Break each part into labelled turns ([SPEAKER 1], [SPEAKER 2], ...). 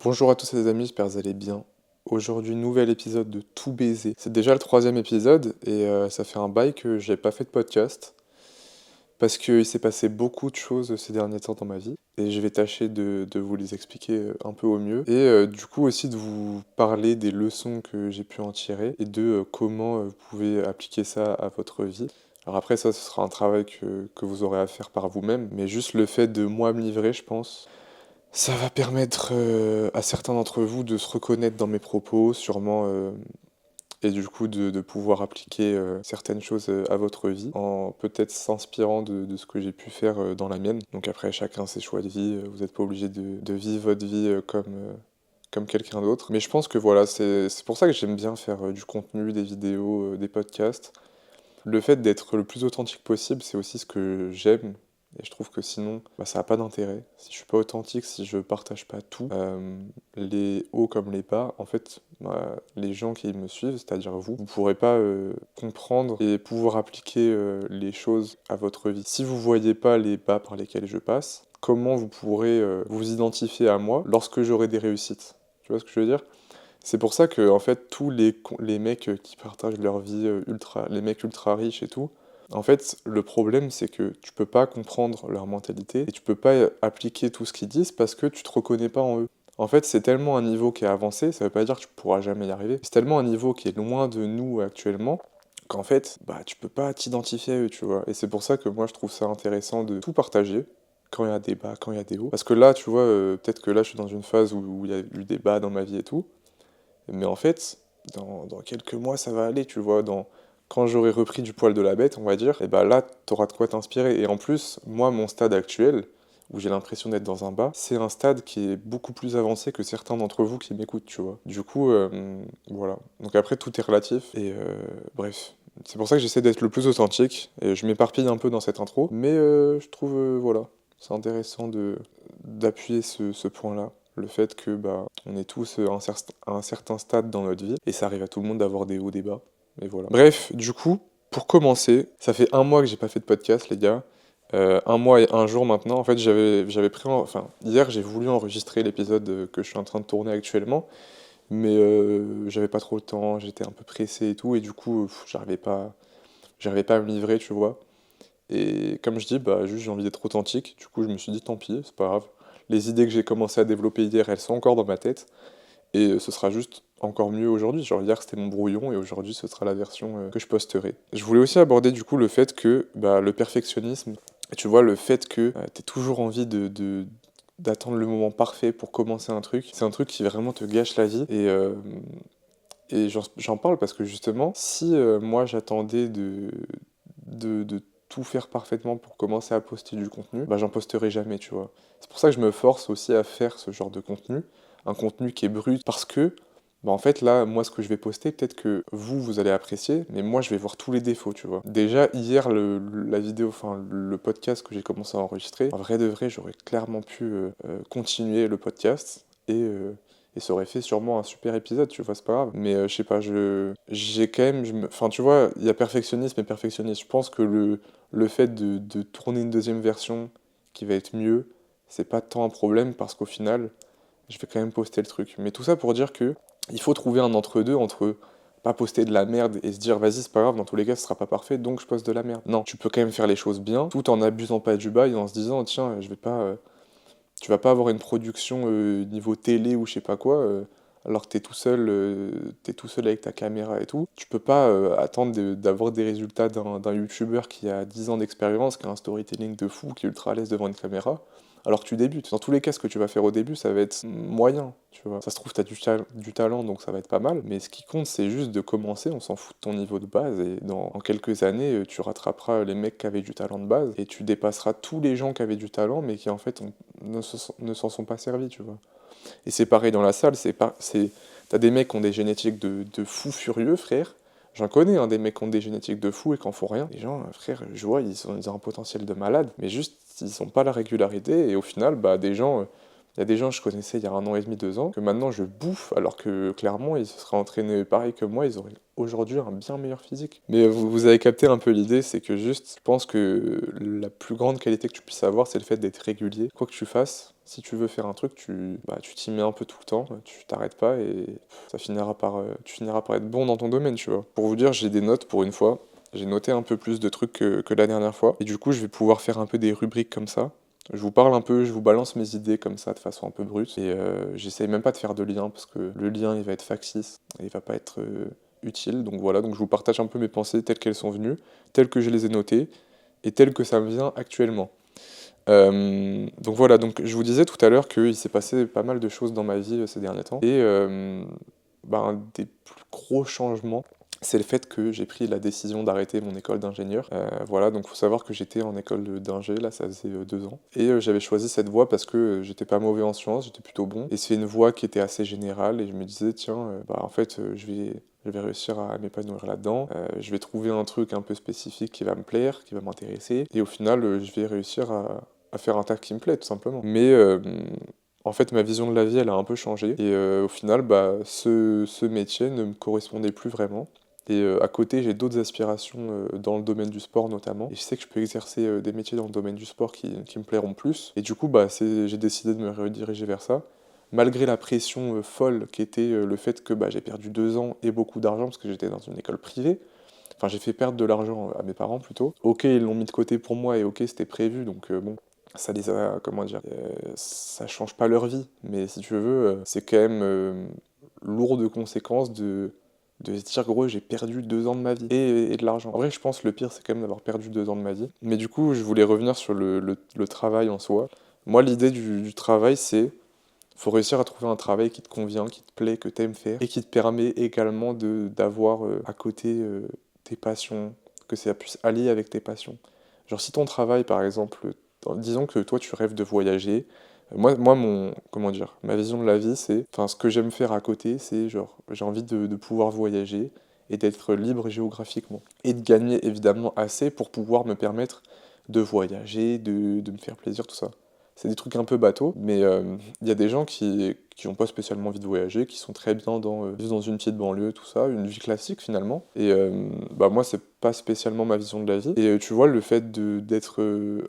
[SPEAKER 1] Bonjour à tous les amis, j'espère que vous allez bien. Aujourd'hui, nouvel épisode de Tout baiser. C'est déjà le troisième épisode et ça fait un bail que j'ai pas fait de podcast parce qu'il s'est passé beaucoup de choses ces derniers temps dans ma vie et je vais tâcher de vous les expliquer un peu au mieux et du coup aussi de vous parler des leçons que j'ai pu en tirer et de comment vous pouvez appliquer ça à votre vie. Alors après ça, ce sera un travail que vous aurez à faire par vous-même, mais juste le fait de moi me livrer, je pense. Ça va permettre à certains d'entre vous de se reconnaître dans mes propos, sûrement, et du coup de pouvoir appliquer certaines choses à votre vie, en peut-être s'inspirant de ce que j'ai pu faire dans la mienne. Donc après, chacun ses choix de vie, vous n'êtes pas obligé de vivre votre vie comme quelqu'un d'autre. Mais je pense que voilà, c'est pour ça que j'aime bien faire du contenu, des vidéos, des podcasts. Le fait d'être le plus authentique possible, c'est aussi ce que j'aime. Et je trouve que sinon, bah, ça n'a pas d'intérêt. Si je suis pas authentique, si je partage pas tout, les hauts comme les bas, en fait, bah, les gens qui me suivent, c'est-à-dire vous, vous pourrez pas comprendre et pouvoir appliquer les choses à votre vie. Si vous voyez pas les bas par lesquels je passe, comment vous pourrez vous identifier à moi lorsque j'aurai des réussites? Tu vois ce que je veux dire? C'est pour ça que, en fait, tous les mecs qui partagent leur vie les mecs ultra riches et tout, en fait, le problème, c'est que tu peux pas comprendre leur mentalité et tu peux pas appliquer tout ce qu'ils disent parce que tu te reconnais pas en eux. En fait, c'est tellement un niveau qui est avancé, ça veut pas dire que tu pourras jamais y arriver. C'est tellement un niveau qui est loin de nous actuellement qu'en fait, bah, tu peux pas t'identifier à eux, tu vois. Et c'est pour ça que moi, je trouve ça intéressant de tout partager quand il y a des bas, quand il y a des hauts. Parce que là, tu vois, peut-être que là, je suis dans une phase où il y a eu des bas dans ma vie et tout. Mais en fait, dans quelques mois, ça va aller, tu vois. Quand j'aurai repris du poil de la bête, on va dire, et bah là, t'auras de quoi t'inspirer. Et en plus, moi, mon stade actuel, où j'ai l'impression d'être dans un bas, c'est un stade qui est beaucoup plus avancé que certains d'entre vous qui m'écoutent, tu vois. Du coup, voilà. Donc après, tout est relatif. Et bref. C'est pour ça que j'essaie d'être le plus authentique. Et je m'éparpille un peu dans cette intro. Mais je trouve, voilà, c'est intéressant d'appuyer ce point-là. Le fait que bah, on est tous à un certain stade dans notre vie, et ça arrive à tout le monde d'avoir des hauts, des bas. Et voilà. Bref, du coup, pour commencer, ça fait un mois que j'ai pas fait de podcast, les gars. Un mois et un jour maintenant. En fait, enfin, hier, j'ai voulu enregistrer l'épisode que je suis en train de tourner actuellement, mais j'avais pas trop le temps, j'étais un peu pressé et tout, et du coup, j'arrivais pas à me livrer, tu vois. Et comme je dis, bah, juste j'ai envie d'être authentique. Du coup, je me suis dit, tant pis, c'est pas grave. Les idées que j'ai commencé à développer hier, elles sont encore dans ma tête. Et ce sera juste encore mieux aujourd'hui. Genre hier, c'était mon brouillon et aujourd'hui, ce sera la version que je posterai. Je voulais aussi aborder du coup le fait que bah, le perfectionnisme, tu vois, le fait que t'aies toujours envie d'attendre le moment parfait pour commencer un truc, c'est un truc qui vraiment te gâche la vie. Et j'en parle parce que justement, si moi j'attendais de tout faire parfaitement pour commencer à poster du contenu, bah j'en posterai jamais, tu vois. C'est pour ça que je me force aussi à faire ce genre de contenu, un contenu qui est brut, parce que, bah en fait là, moi ce que je vais poster, peut-être que vous allez apprécier, mais moi je vais voir tous les défauts, tu vois. Déjà hier, la vidéo, enfin le podcast que j'ai commencé à enregistrer, en vrai de vrai, j'aurais clairement pu continuer le podcast et ça aurait fait sûrement un super épisode, tu vois, c'est pas grave. Mais je sais pas, j'ai quand même, enfin tu vois, il y a perfectionnisme et perfectionnisme. Je pense que le fait de tourner une deuxième version qui va être mieux, c'est pas tant un problème parce qu'au final, je vais quand même poster le truc. Mais tout ça pour dire que il faut trouver un entre-deux entre pas poster de la merde et se dire vas-y c'est pas grave, dans tous les cas ce sera pas parfait donc je poste de la merde. Non, tu peux quand même faire les choses bien tout en abusant pas du bail et en se disant tiens, je vais pas tu vas pas avoir une production niveau télé ou je sais pas quoi, alors que t'es tout seul avec ta caméra et tout. Tu peux pas attendre d'avoir des résultats d'un youtubeur qui a 10 ans d'expérience, qui a un storytelling de fou, qui est ultra à l'aise devant une caméra, alors que tu débutes. Dans tous les cas, ce que tu vas faire au début, ça va être moyen, tu vois. Ça se trouve, t'as du talent, donc ça va être pas mal, mais ce qui compte, c'est juste de commencer, on s'en fout de ton niveau de base, et en quelques années, tu rattraperas les mecs qui avaient du talent de base, et tu dépasseras tous les gens qui avaient du talent, mais qui en fait ne s'en sont pas servis, tu vois. Et c'est pareil dans la salle, t'as des mecs qui ont des génétiques de fous furieux, frère. J'en connais, hein, des mecs qui ont des génétiques de fous et qui en font rien. Les gens, frère, je vois, ils ont un potentiel de malade, mais juste, ils ont pas la régularité, et au final, bah, des gens, Il y a des gens que je connaissais il y a 1 an et demi, 2 ans, que maintenant je bouffe, alors que clairement ils se seraient entraînés pareil que moi, ils auraient aujourd'hui un bien meilleur physique. Mais vous avez capté un peu l'idée, c'est que juste, je pense que la plus grande qualité que tu puisses avoir, c'est le fait d'être régulier. Quoi que tu fasses, si tu veux faire un truc, tu t'y mets un peu tout le temps, tu t'arrêtes pas et tu finiras par être bon dans ton domaine, tu vois. Pour vous dire, j'ai des notes pour une fois. J'ai noté un peu plus de trucs que la dernière fois. Et du coup, je vais pouvoir faire un peu des rubriques comme ça. Je vous parle un peu, je vous balance mes idées comme ça de façon un peu brute. Et j'essaye même pas de faire de lien parce que le lien il va être factice et il va pas être utile. Donc voilà, donc je vous partage un peu mes pensées telles qu'elles sont venues, telles que je les ai notées et telles que ça me vient actuellement. Donc voilà, donc je vous disais tout à l'heure qu'il s'est passé pas mal de choses dans ma vie ces derniers temps. Et un des plus gros changements, c'est le fait que j'ai pris la décision d'arrêter mon école d'ingénieur. Voilà, donc faut savoir que j'étais en école d'ingé, là ça faisait 2 ans. Et j'avais choisi cette voie parce que j'étais pas mauvais en sciences, j'étais plutôt bon. Et c'est une voie qui était assez générale et je me disais, tiens, en fait, je vais réussir à m'épanouir là-dedans. Je vais trouver un truc un peu spécifique qui va me plaire, qui va m'intéresser. Et au final, je vais réussir à faire un taf qui me plaît, tout simplement. Mais en fait, ma vision de la vie, elle a un peu changé. Et au final, ce métier ne me correspondait plus vraiment. Et à côté, j'ai d'autres aspirations dans le domaine du sport notamment. Et je sais que je peux exercer des métiers dans le domaine du sport qui me plairont plus. Et du coup, j'ai décidé de me rediriger vers ça. Malgré la pression folle qui était le fait que j'ai perdu 2 ans et beaucoup d'argent parce que j'étais dans une école privée. Enfin, j'ai fait perdre de l'argent à mes parents plutôt. Ok, ils l'ont mis de côté pour moi et ok, c'était prévu. Donc bon, ça les a, comment dire, ça change pas leur vie. Mais si tu veux, c'est quand même lourd de conséquences de se dire, gros, j'ai perdu 2 ans de ma vie et de l'argent. En vrai, je pense que le pire, c'est quand même d'avoir perdu 2 ans de ma vie. Mais du coup, je voulais revenir sur le travail en soi. Moi, l'idée du travail, c'est faut réussir à trouver un travail qui te convient, qui te plaît, que tu aimes faire et qui te permet également d'avoir à côté tes passions, que ça puisse allier avec tes passions. Genre, si ton travail, par exemple, disons que toi, tu rêves de voyager. Comment dire, ma vision de la vie, enfin, ce que j'aime faire à côté, c'est genre, j'ai envie de pouvoir voyager et d'être libre géographiquement. Et de gagner évidemment assez pour pouvoir me permettre de voyager, de me faire plaisir, tout ça. C'est des trucs un peu bateaux, mais il y a des gens qui ont pas spécialement envie de voyager, qui sont très bien vivre dans une petite banlieue, tout ça, une vie classique finalement. Et moi, c'est pas spécialement ma vision de la vie. Et tu vois, le fait d'être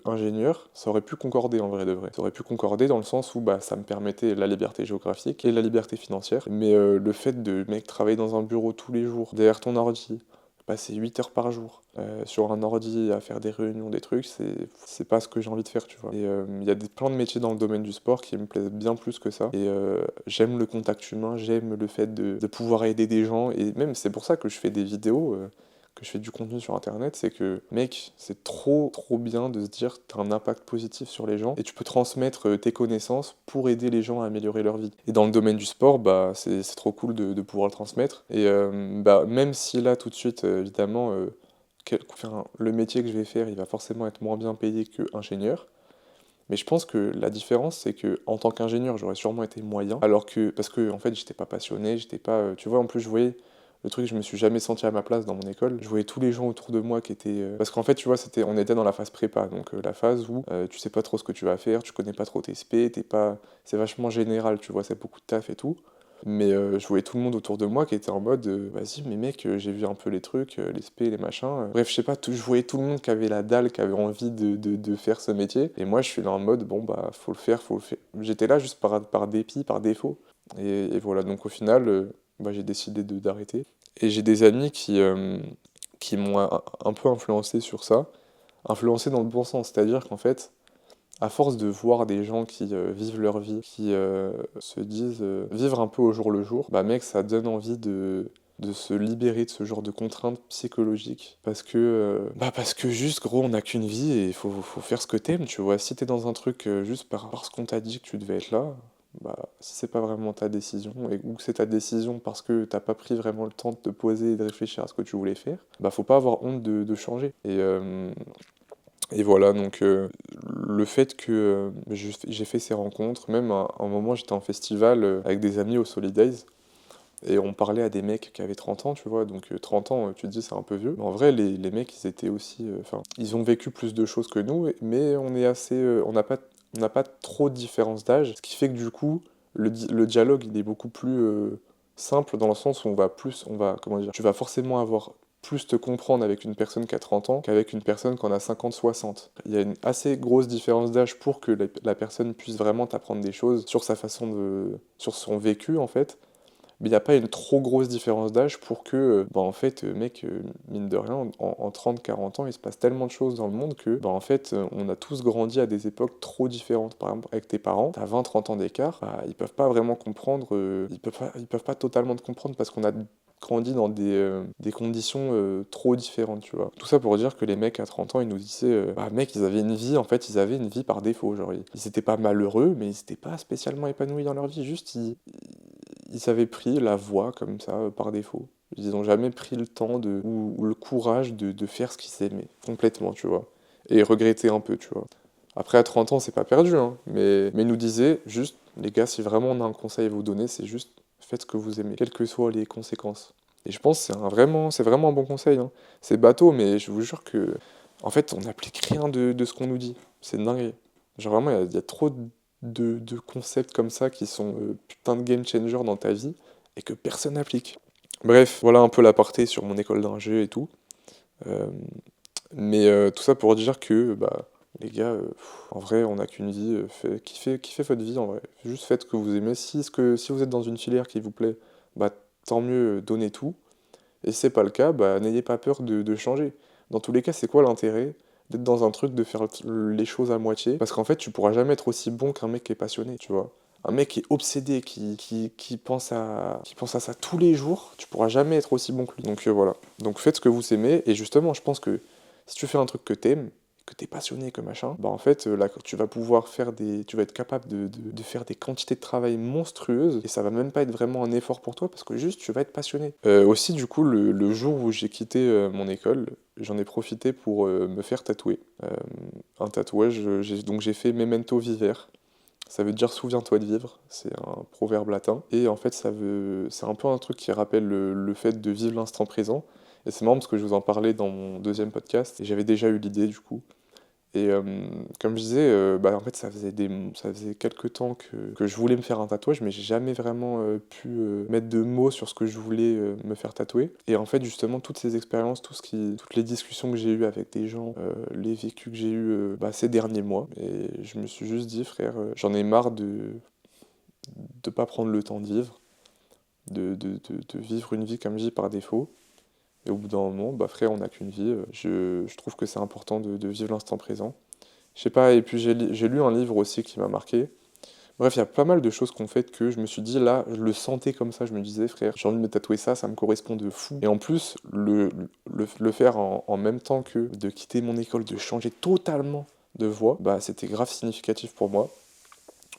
[SPEAKER 1] ingénieur, ça aurait pu concorder en vrai de vrai. Ça aurait pu concorder dans le sens où ça me permettait la liberté géographique et la liberté financière. Mais le fait de, mec, travailler dans un bureau tous les jours, derrière ton ordi, passer 8 heures par jour sur un ordi à faire des réunions, des trucs, c'est pas ce que j'ai envie de faire, tu vois. Et il y a plein de métiers dans le domaine du sport qui me plaisent bien plus que ça. Et j'aime le contact humain, j'aime le fait de pouvoir aider des gens. Et même, c'est pour ça que je fais des vidéos, que je fais du contenu sur internet, c'est que, mec, c'est trop, trop bien de se dire que t'as un impact positif sur les gens et tu peux transmettre tes connaissances pour aider les gens à améliorer leur vie. Et dans le domaine du sport, c'est trop cool de pouvoir le transmettre. Et même si là, tout de suite, évidemment, le métier que je vais faire, il va forcément être moins bien payé qu'ingénieur. Mais je pense que la différence, c'est que en tant qu'ingénieur, j'aurais sûrement été moyen, parce que en fait, j'étais pas passionné, j'étais pas, tu vois, en plus, je voyais le truc, je me suis jamais senti à ma place dans mon école. Je voyais tous les gens autour de moi qui étaient, parce qu'en fait, tu vois, on était dans la phase prépa, donc la phase où tu sais pas trop ce que tu vas faire, tu connais pas trop tes spé, c'est vachement général, tu vois, c'est beaucoup de taf et tout. Mais je voyais tout le monde autour de moi qui était en mode vas-y, mais mec, j'ai vu un peu les trucs, les spé, les machins. Bref, je sais pas, je voyais tout le monde qui avait la dalle, qui avait envie de faire ce métier. Et moi, je suis là en mode bon, faut le faire, faut le faire. J'étais là juste par dépit, par défaut. Et voilà, donc au final, j'ai décidé d'arrêter. Et j'ai des amis qui m'ont un peu influencé sur ça. Influencé dans le bon sens, c'est-à-dire qu'en fait, à force de voir des gens qui vivent leur vie, qui se disent vivre un peu au jour le jour, mec, ça donne envie de se libérer de ce genre de contraintes psychologiques. Parce que juste, gros, on n'a qu'une vie et faut faire ce que t'aimes, tu vois. Si t'es dans un truc juste parce qu'on t'a dit que tu devais être là, si c'est pas vraiment ta décision, ou que c'est ta décision parce que t'as pas pris vraiment le temps de te poser et de réfléchir à ce que tu voulais faire, faut pas avoir honte de changer. Et voilà, donc le fait que j'ai fait ces rencontres, même à un moment j'étais en festival avec des amis au Solidays, et on parlait à des mecs qui avaient 30 ans, tu vois, donc 30 ans, tu te dis c'est un peu vieux. Mais en vrai, les mecs, ils étaient aussi, enfin, ils ont vécu plus de choses que nous, mais on est assez, on n'a pas on n'a pas trop de différence d'âge, ce qui fait que du coup, le dialogue, il est beaucoup plus simple dans le sens où comment dire, tu vas forcément avoir plus te comprendre avec une personne qui a 30 ans qu'avec une personne qui en a 50, 60. Il y a une assez grosse différence d'âge pour que la personne puisse vraiment t'apprendre des choses sur sa sur son vécu en fait, mais il n'y a pas une trop grosse différence d'âge pour que, en fait, mec, mine de rien, en 30-40 ans, il se passe tellement de choses dans le monde que, en fait, on a tous grandi à des époques trop différentes. Par exemple, avec tes parents, t'as 20-30 ans d'écart, ils peuvent pas vraiment comprendre, ils peuvent pas totalement te comprendre parce qu'on a grandi dans des conditions trop différentes, tu vois. Tout ça pour dire que les mecs à 30 ans, ils nous disaient, mec, ils avaient une vie, en fait, ils avaient une vie par défaut, genre, ils étaient pas malheureux, mais ils étaient pas spécialement épanouis dans leur vie, juste, ils avaient pris la voie comme ça, par défaut. Ils n'ont jamais pris le temps ou le courage de faire ce qu'ils aimaient, complètement, tu vois. Et regretter un peu, tu vois. Après, à 30 ans, c'est pas perdu, hein, mais ils nous disaient juste, les gars, si vraiment on a un conseil à vous donner, c'est juste faites ce que vous aimez, quelles que soient les conséquences. Et je pense que c'est vraiment un bon conseil, hein. C'est bateau, mais je vous jure que, en fait, on n'applique rien de ce qu'on nous dit. C'est dingue. Genre vraiment, il y a trop de concepts comme ça qui sont putain de game changer dans ta vie et que personne n'applique. Bref, voilà un peu l'aparté sur mon école d'ingé et tout. Euh, mais tout ça pour dire que, les gars, en vrai, on n'a qu'une vie. Kiffez votre vie en vrai. Juste faites ce que vous aimez. Si vous êtes dans une filière qui vous plaît, tant mieux, donnez tout. Et si c'est pas le cas, n'ayez pas peur de changer. Dans tous les cas, c'est quoi l'intérêt d'être dans un truc, de faire les choses à moitié? Parce qu'en fait, tu pourras jamais être aussi bon qu'un mec qui est passionné, tu vois. Un mec qui est obsédé, qui pense à ça tous les jours, tu pourras jamais être aussi bon que lui. Donc voilà. Donc faites ce que vous aimez. Et justement, je pense que si tu fais un truc que t'aimes, que t'es passionné, que machin, en fait, là, tu vas pouvoir tu vas être capable de faire des quantités de travail monstrueuses, et ça va même pas être vraiment un effort pour toi, parce que juste, tu vas être passionné. Aussi, du coup, le jour où j'ai quitté mon école, j'en ai profité pour me faire tatouer. Un tatouage, donc j'ai fait Memento Viver. Ça veut dire souviens-toi de vivre, c'est un proverbe latin. Et en fait, c'est un peu un truc qui rappelle le fait de vivre l'instant présent. Et c'est marrant parce que je vous en parlais dans mon deuxième podcast, et j'avais déjà eu l'idée du coup. Et comme je disais, en fait, ça faisait quelques temps que je voulais me faire un tatouage, mais j'ai jamais vraiment pu mettre de mots sur ce que je voulais me faire tatouer. Et en fait, justement, toutes ces expériences, toutes les discussions que j'ai eues avec des gens, les vécus que j'ai eus ces derniers mois, et je me suis juste dit, frère, j'en ai marre de pas prendre le temps de vivre, de vivre une vie comme je dis par défaut. Et au bout d'un moment, frère, on n'a qu'une vie. Je trouve que c'est important de vivre l'instant présent. Je sais pas, et puis j'ai lu un livre aussi qui m'a marqué. Bref, il y a pas mal de choses qu'on fait que je me suis dit, là, je le sentais comme ça, je me disais, frère, j'ai envie de me tatouer ça, ça me correspond de fou. Et en plus, le faire en même temps que de quitter mon école, de changer totalement de voie, c'était grave significatif pour moi.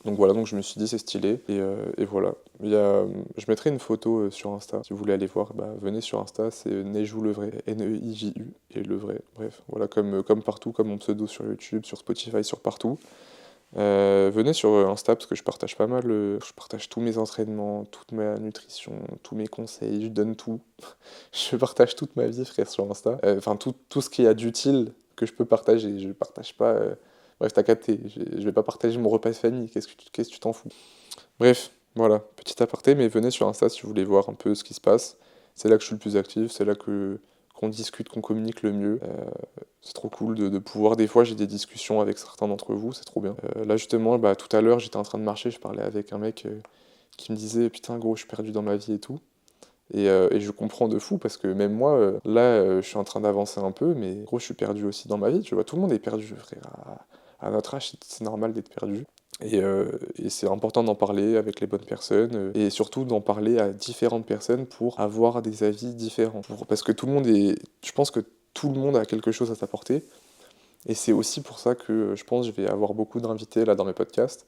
[SPEAKER 1] Donc voilà, donc je me suis dit c'est stylé, et voilà. Je mettrai une photo sur Insta, si vous voulez aller voir, venez sur Insta, c'est Neijou le vrai, Neiju, et le vrai, bref, voilà, comme partout, comme mon pseudo sur YouTube, sur Spotify, sur partout. Venez sur Insta parce que je partage pas mal, je partage tous mes entraînements, toute ma nutrition, tous mes conseils, je donne tout. Je partage toute ma vie, frère, sur Insta. Enfin, tout ce qu'il y a d'utile que je peux partager. Je partage pas. Bref, t'as capté. Je vais pas partager mon repas de famille. Qu'est-ce que tu t'en fous? Bref, voilà. Petit aparté, mais venez sur Insta si vous voulez voir un peu ce qui se passe. C'est là que je suis le plus actif. C'est là qu'on discute, qu'on communique le mieux. C'est trop cool de pouvoir. Des fois, j'ai des discussions avec certains d'entre vous. C'est trop bien. Là, justement, tout à l'heure, j'étais en train de marcher. Je parlais avec un mec qui me disait putain, gros, je suis perdu dans ma vie et tout. Et je comprends de fou parce que même moi, là, je suis en train d'avancer un peu, mais gros, je suis perdu aussi dans ma vie, tu vois. Tout le monde est perdu, frère. À notre âge, c'est normal d'être perdu. Et c'est important d'en parler avec les bonnes personnes et surtout d'en parler à différentes personnes pour avoir des avis différents. Parce que tout le monde est. Je pense que tout le monde a quelque chose à t'apporter. Et c'est aussi pour ça que je pense que je vais avoir beaucoup d'invités là dans mes podcasts.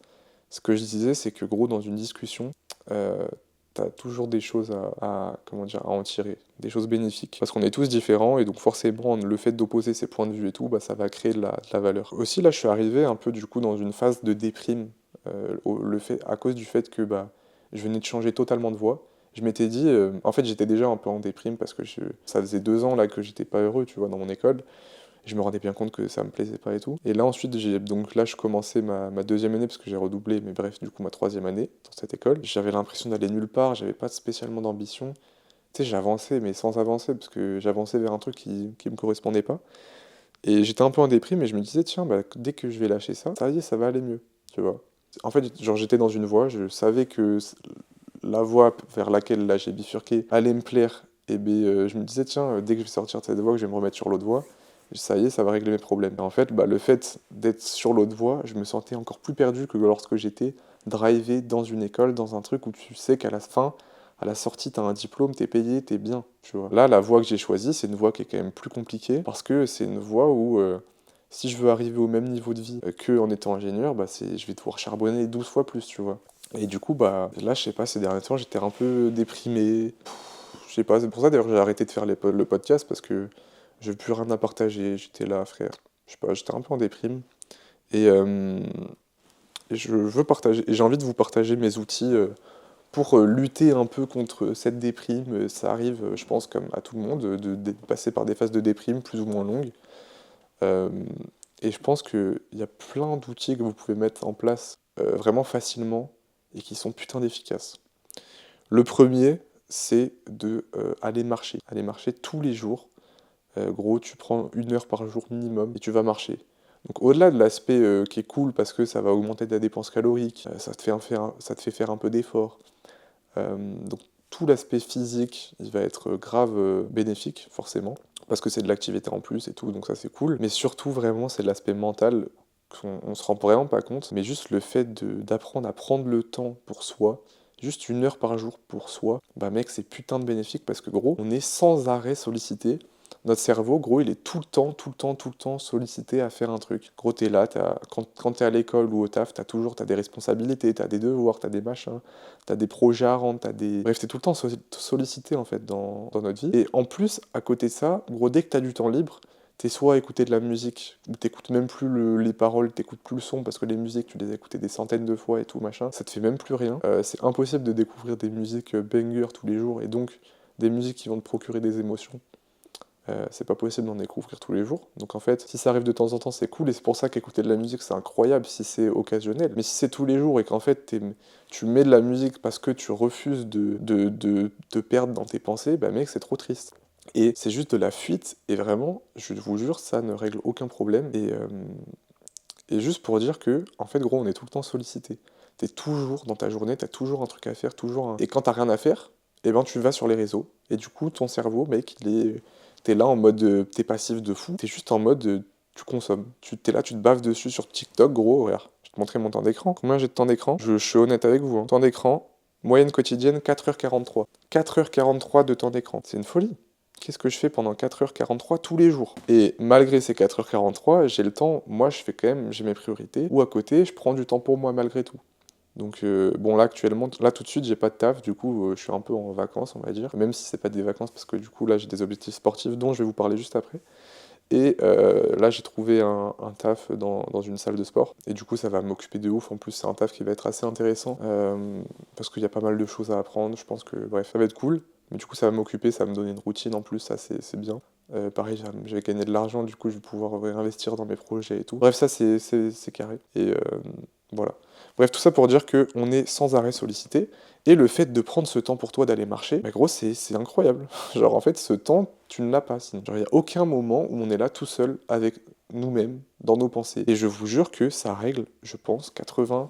[SPEAKER 1] Ce que je disais, c'est que gros, dans une discussion, euh, t'as toujours des choses comment dire, à en tirer, des choses bénéfiques. Parce qu'on est tous différents et donc forcément, le fait d'opposer ses points de vue et tout, ça va créer de la valeur. Aussi, là, je suis arrivé un peu du coup dans une phase de déprime, à cause du fait que je venais de changer totalement de voie. Je m'étais dit, en fait, j'étais déjà un peu en déprime parce que ça faisait 2 ans là que j'étais pas heureux, tu vois, dans mon école. Je me rendais bien compte que ça me plaisait pas et tout. Et là ensuite, donc là je commençais ma deuxième année parce que j'ai redoublé, mais bref, du coup ma troisième année dans cette école. J'avais l'impression d'aller nulle part, j'avais pas spécialement d'ambition. Tu sais, j'avançais, mais sans avancer, parce que j'avançais vers un truc qui me correspondait pas. Et j'étais un peu en déprime, et je me disais, tiens, bah, dès que je vais lâcher ça, ça y est, ça va aller mieux, tu vois. En fait, genre, j'étais dans une voie, je savais que la voie vers laquelle là j'ai bifurqué allait me plaire, et ben, je me disais, tiens, dès que je vais sortir de cette voie, que je vais me remettre sur l'autre voie, ça y est, ça va régler mes problèmes. Et en fait, bah, le fait d'être sur l'autre voie, je me sentais encore plus perdu que lorsque j'étais drivé dans une école, dans un truc où tu sais qu'à la fin, à la sortie, t'as un diplôme, t'es payé, t'es bien, tu vois. Là, la voie que j'ai choisie, c'est une voie qui est quand même plus compliquée, parce que c'est une voie où, si je veux arriver au même niveau de vie qu'en étant ingénieur, bah, je vais devoir charbonner 12 fois plus, tu vois. Et du coup, bah, là, je sais pas, ces derniers temps, j'étais un peu déprimé. Je sais pas, c'est pour ça d'ailleurs que j'ai arrêté de faire le podcast, parce que j'ai plus rien à partager. J'étais là, frère. Je sais pas, j'étais un peu en déprime. Et, et je veux partager, et j'ai envie de vous partager mes outils pour lutter un peu contre cette déprime. Ça arrive, je pense, comme à tout le monde, de passer par des phases de déprime plus ou moins longues. Euh, et je pense qu'il y a plein d'outils que vous pouvez mettre en place vraiment facilement et qui sont putain d'efficaces. Le premier, c'est de aller marcher. Aller marcher tous les jours. Gros, tu prends 1 heure par jour minimum et tu vas marcher. Donc au-delà de l'aspect qui est cool parce que ça va augmenter ta dépense calorique, ça te fait faire un peu d'effort. Donc tout l'aspect physique, il va être grave bénéfique, forcément, parce que c'est de l'activité en plus et tout, donc ça c'est cool. Mais surtout, vraiment, c'est l'aspect mental qu'on se rend vraiment pas compte, mais juste le fait d'apprendre à prendre le temps pour soi, juste 1 heure par jour pour soi, bah mec, c'est putain de bénéfique parce que gros, on est sans arrêt sollicité. Notre cerveau, gros, il est tout le temps, tout le temps, tout le temps sollicité à faire un truc. Gros, t'es là, quand t'es à l'école ou au taf, t'as des responsabilités, t'as des devoirs, t'as des machins, t'as des projets à rendre, Bref, t'es tout le temps sollicité, en fait, dans notre vie. Et en plus, à côté de ça, gros, dès que t'as du temps libre, t'es soit à écouter de la musique, ou t'écoutes même plus les paroles, t'écoutes plus le son, parce que les musiques, tu les as écoutées des centaines de fois et tout, machin, ça te fait même plus rien. C'est impossible de découvrir des musiques banger tous les jours, et donc des musiques qui vont te procurer des émotions. C'est pas possible d'en découvrir tous les jours. Donc en fait, si ça arrive de temps en temps, c'est cool, et c'est pour ça qu'écouter de la musique, c'est incroyable si c'est occasionnel. Mais si c'est tous les jours et qu'en fait, tu mets de la musique parce que tu refuses de te perdre dans tes pensées, bah mec, c'est trop triste. Et c'est juste de la fuite, et vraiment, je vous jure, ça ne règle aucun problème. Et juste pour dire que, en fait, gros, on est tout le temps sollicité. T'es toujours dans ta journée, t'as toujours un truc à faire, toujours un... Et quand t'as rien à faire, eh ben tu vas sur les réseaux. Et du coup, ton cerveau, mec, t'es là en mode, t'es passif de fou. T'es juste en mode, tu consommes. T'es là, tu te baves dessus sur TikTok, gros, regarde. Je vais te montrer mon temps d'écran. Combien j'ai de temps d'écran? Je suis honnête avec vous, hein. Temps d'écran, moyenne quotidienne, 4h43. 4h43 de temps d'écran. C'est une folie. Qu'est-ce que je fais pendant 4h43 tous les jours? Et malgré ces 4h43, j'ai le temps, moi je fais quand même, j'ai mes priorités, ou à côté, je prends du temps pour moi malgré tout. Donc bon là actuellement, là tout de suite j'ai pas de taf, du coup je suis un peu en vacances on va dire, même si c'est pas des vacances parce que du coup là j'ai des objectifs sportifs dont je vais vous parler juste après. Et là j'ai trouvé un taf dans une salle de sport, et du coup ça va m'occuper de ouf, en plus c'est un taf qui va être assez intéressant, parce qu'il y a pas mal de choses à apprendre, je pense que bref ça va être cool, mais du coup ça va m'occuper, ça va me donner une routine en plus, ça c'est bien. Pareil, j'ai gagné de l'argent, du coup je vais pouvoir réinvestir dans mes projets et tout. Bref, ça c'est carré. Et voilà. Bref, tout ça pour dire qu'on est sans arrêt sollicité. Et le fait de prendre ce temps pour toi d'aller marcher, bah gros, c'est incroyable. Genre, en fait, ce temps, tu ne l'as pas sinon. Genre, il n'y a aucun moment où on est là tout seul avec nous-mêmes, dans nos pensées. Et je vous jure que ça règle, je pense, 90%,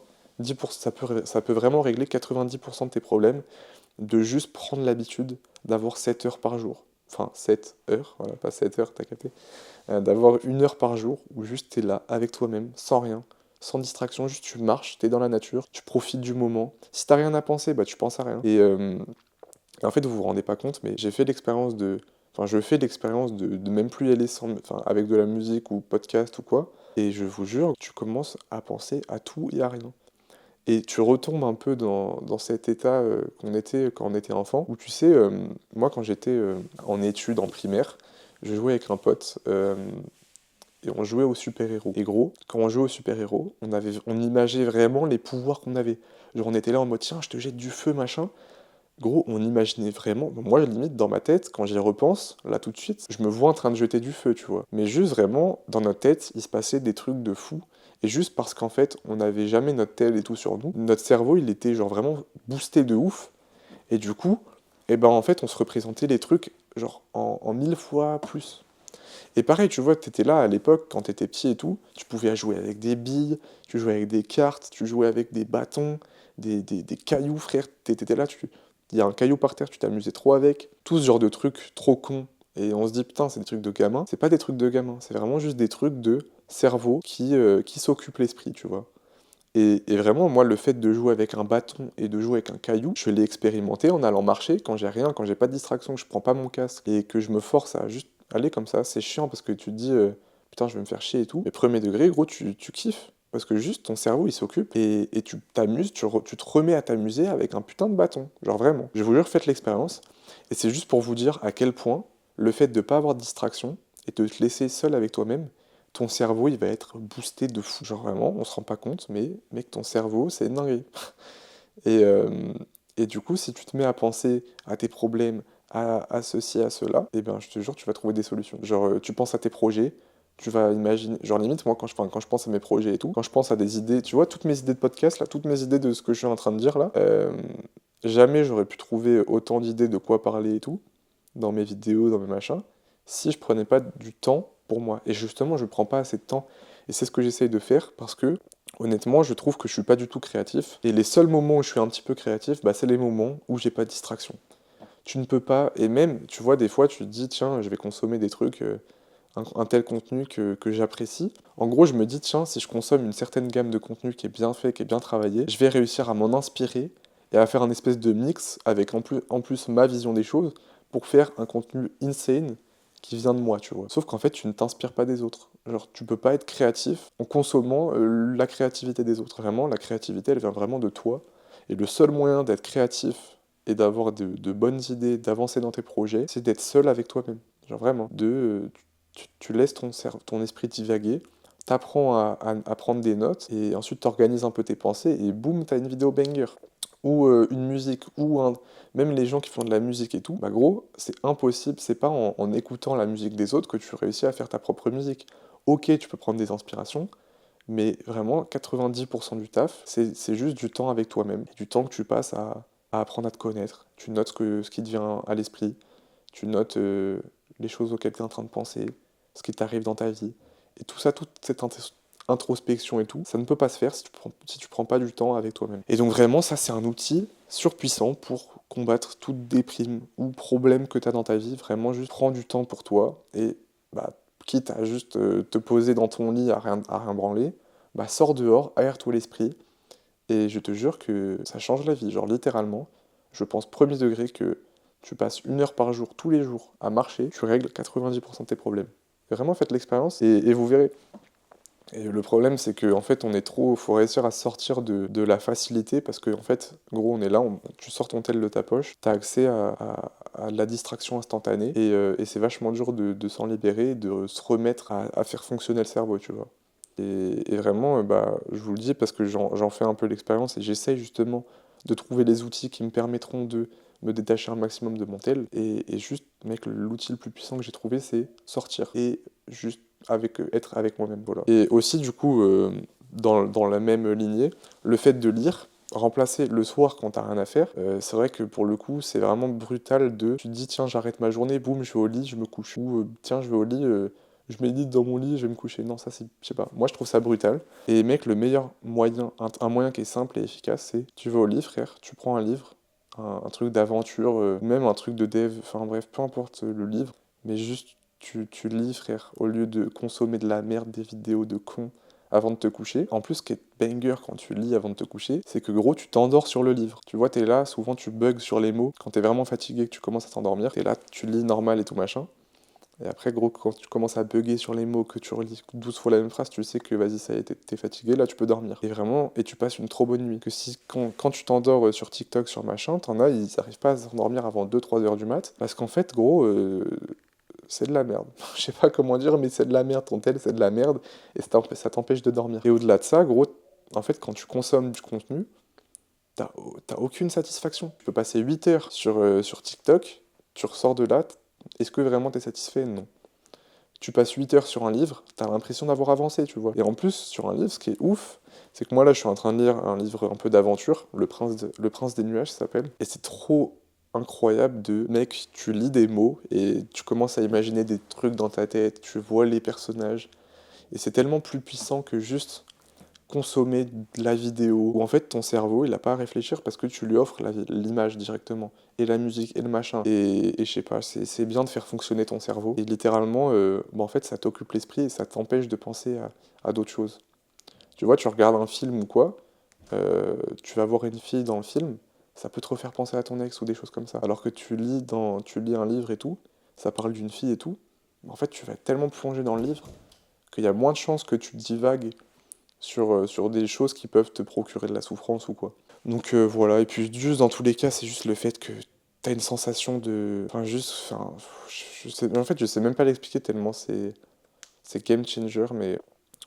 [SPEAKER 1] ça peut vraiment régler 90% de tes problèmes, de juste prendre l'habitude d'avoir 7 heures par jour. Enfin, 7 heures, voilà, pas 7 heures, t'as capté. D'avoir 1 heure par jour où juste t'es là avec toi-même, sans rien, sans distraction, juste tu marches, t'es dans la nature, tu profites du moment. Si t'as rien à penser, bah tu penses à rien. Et en fait, vous vous rendez pas compte, mais j'ai fait l'expérience de... Enfin, je fais l'expérience de même plus y aller enfin, avec de la musique ou podcast ou quoi. Et je vous jure, tu commences à penser à tout et à rien. Et tu retombes un peu dans cet état qu'on était quand on était enfant, où tu sais, moi quand j'étais en études, en primaire, je jouais avec un pote, et on jouait aux super-héros. Et gros, quand on jouait aux super-héros, on imageait vraiment les pouvoirs qu'on avait. Genre on était là en mode, tiens, je te jette du feu, machin. Gros, on imaginait vraiment. Moi, limite, dans ma tête, quand j'y repense, là tout de suite, je me vois en train de jeter du feu, tu vois. Mais juste vraiment, dans notre tête, il se passait des trucs de fou. Et juste parce qu'en fait, on n'avait jamais notre tel et tout sur nous, notre cerveau, il était genre vraiment boosté de ouf. Et du coup, eh ben en fait, on se représentait les trucs genre en 1000 fois plus. Et pareil, tu vois, t'étais là à l'époque, quand t'étais petit et tout, tu pouvais jouer avec des billes, tu jouais avec des cartes, tu jouais avec des bâtons, des cailloux, frère. T'étais là, il y a un caillou par terre, tu t'amusais trop avec. Tout ce genre de trucs trop cons. Et on se dit, putain, c'est des trucs de gamin. C'est pas des trucs de gamin, c'est vraiment juste des trucs de cerveau qui s'occupe l'esprit, tu vois. Et vraiment, moi, le fait de jouer avec un bâton et de jouer avec un caillou, je l'ai expérimenté en allant marcher quand j'ai rien, quand j'ai pas de distraction, que je prends pas mon casque et que je me force à juste aller comme ça. C'est chiant parce que tu te dis, putain, je vais me faire chier et tout. Mais premier degré, gros, tu kiffes. Parce que juste ton cerveau il s'occupe et tu t'amuses, tu te remets à t'amuser avec un putain de bâton. Genre vraiment. Je vous jure, faites l'expérience. Et c'est juste pour vous dire à quel point le fait de pas avoir de distraction et de te laisser seul avec toi-même, ton cerveau il va être boosté de fou. Genre vraiment, on se rend pas compte, mais mec, ton cerveau, c'est une dinguerie. Et, euh, et du coup, si tu te mets à penser à tes problèmes, à ceci, à cela, et ben je te jure, tu vas trouver des solutions. Genre, tu penses à tes projets, tu vas imaginer. Genre, limite, moi, quand je pense à mes projets et tout, quand je pense à des idées, tu vois, toutes mes idées de podcast, là, toutes mes idées de ce que je suis en train de dire là, jamais j'aurais pu trouver autant d'idées de quoi parler et tout, dans mes vidéos, dans mes machins, si je prenais pas du temps pour moi. Et justement, je prends pas assez de temps. Et c'est ce que j'essaye de faire parce que, honnêtement, je trouve que je suis pas du tout créatif. Et les seuls moments où je suis un petit peu créatif, bah, c'est les moments où j'ai pas de distraction. Tu ne peux pas, et même, tu vois, des fois, tu te dis, tiens, je vais consommer des trucs, un tel contenu que j'apprécie. En gros, je me dis, tiens, si je consomme une certaine gamme de contenu qui est bien fait, qui est bien travaillé, je vais réussir à m'en inspirer et à faire un espèce de mix avec en plus ma vision des choses pour faire un contenu insane qui vient de moi, tu vois. Sauf qu'en fait, tu ne t'inspires pas des autres. Genre, tu peux pas être créatif en consommant la créativité des autres. Vraiment, la créativité, elle vient vraiment de toi. Et le seul moyen d'être créatif et d'avoir de bonnes idées, d'avancer dans tes projets, c'est d'être seul avec toi-même. Genre vraiment, tu laisses ton esprit divaguer, t'apprends à prendre des notes, et ensuite t'organises un peu tes pensées, et boum, t'as une vidéo banger. Ou une musique, même les gens qui font de la musique et tout, bah gros, c'est impossible, c'est pas en écoutant la musique des autres que tu réussis à faire ta propre musique. Ok, tu peux prendre des inspirations, mais vraiment, 90% du taf, c'est juste du temps avec toi-même, et du temps que tu passes à apprendre à te connaître. Tu notes ce qui te vient à l'esprit, tu notes les choses auxquelles tu es en train de penser, ce qui t'arrive dans ta vie. Et tout ça, toute cette introspection et tout, ça ne peut pas se faire si tu prends pas du temps avec toi-même. Et donc vraiment, ça c'est un outil surpuissant pour combattre toute déprime ou problème que tu as dans ta vie. Vraiment, juste prends du temps pour toi et bah, quitte à juste te poser dans ton lit à rien branler, bah sors dehors, aère-toi l'esprit et je te jure que ça change la vie. Genre littéralement, je pense premier degré que tu passes 1 heure par jour, tous les jours, à marcher, tu règles 90% de tes problèmes. Vraiment, faites l'expérience et vous verrez. Et le problème, c'est qu'en fait, faut réussir à sortir de la facilité parce que, en fait, gros, on est là, tu sors ton tel de ta poche, t'as accès à de la distraction instantanée et c'est vachement dur de s'en libérer, de se remettre à faire fonctionner le cerveau, tu vois. Et vraiment, bah, je vous le dis parce que j'en fais un peu l'expérience et j'essaye justement de trouver les outils qui me permettront de me détacher un maximum de mon tel. Et juste, mec, l'outil le plus puissant que j'ai trouvé, c'est sortir et juste être avec moi-même. Voilà. Et aussi, du coup, dans la même lignée, le fait de lire, remplacer le soir quand t'as rien à faire, c'est vrai que pour le coup, c'est vraiment brutal tu te dis, tiens, j'arrête ma journée, boum, je vais au lit, je me couche. Ou, tiens, je vais au lit. Je médite dans mon lit, je vais me coucher. Non, ça c'est, je sais pas. Moi je trouve ça brutal. Et mec, le meilleur moyen, un moyen qui est simple et efficace, c'est tu vas au lit, frère, tu prends un livre, un truc d'aventure, même un truc de dev, enfin bref, peu importe le livre, mais juste tu lis, frère, au lieu de consommer de la merde, des vidéos de cons avant de te coucher. En plus, ce qui est banger quand tu lis avant de te coucher, c'est que gros, tu t'endors sur le livre. Tu vois, t'es là, souvent tu bugs sur les mots. Quand t'es vraiment fatigué, que tu commences à t'endormir, t'es là, tu lis normal et tout machin. Et après, gros, quand tu commences à bugger sur les mots, que tu relis 12 fois la même phrase, tu sais que vas-y, ça y est, t'es fatigué, là tu peux dormir. Et vraiment, et tu passes une trop bonne nuit. Que si, quand tu t'endors sur TikTok, sur machin, t'en as, ils arrivent pas à s'endormir avant 2-3 heures du mat. Parce qu'en fait, gros, c'est de la merde. Je sais pas comment dire, mais c'est de la merde. Ton tel, c'est de la merde. Et ça t'empêche de dormir. Et au-delà de ça, gros, en fait, quand tu consommes du contenu, t'as aucune satisfaction. Tu peux passer 8 heures sur TikTok, tu ressors de là, est-ce que vraiment t'es satisfait? Non. Tu passes 8 heures sur un livre, t'as l'impression d'avoir avancé, tu vois. Et en plus, sur un livre, ce qui est ouf, c'est que moi là, je suis en train de lire un livre un peu d'aventure, Le Prince des Nuages ça s'appelle, et c'est trop incroyable de, mec, tu lis des mots et tu commences à imaginer des trucs dans ta tête, tu vois les personnages, et c'est tellement plus puissant que juste consommer de la vidéo, où en fait ton cerveau il a pas à réfléchir parce que tu lui offres l'image directement, et la musique et le machin. Et je sais pas, c'est bien de faire fonctionner ton cerveau. Et littéralement, en fait ça t'occupe l'esprit et ça t'empêche de penser à d'autres choses. Tu vois, tu regardes un film ou quoi, tu vas voir une fille dans le film, ça peut te refaire penser à ton ex ou des choses comme ça. Alors que tu lis un livre et tout, ça parle d'une fille et tout, en fait tu vas être tellement plongé dans le livre qu'il y a moins de chances que tu divagues sur des choses qui peuvent te procurer de la souffrance ou quoi. Donc voilà, et puis juste dans tous les cas, c'est juste le fait que t'as une sensation de... Enfin juste, enfin, en fait je sais même pas l'expliquer tellement c'est game changer, mais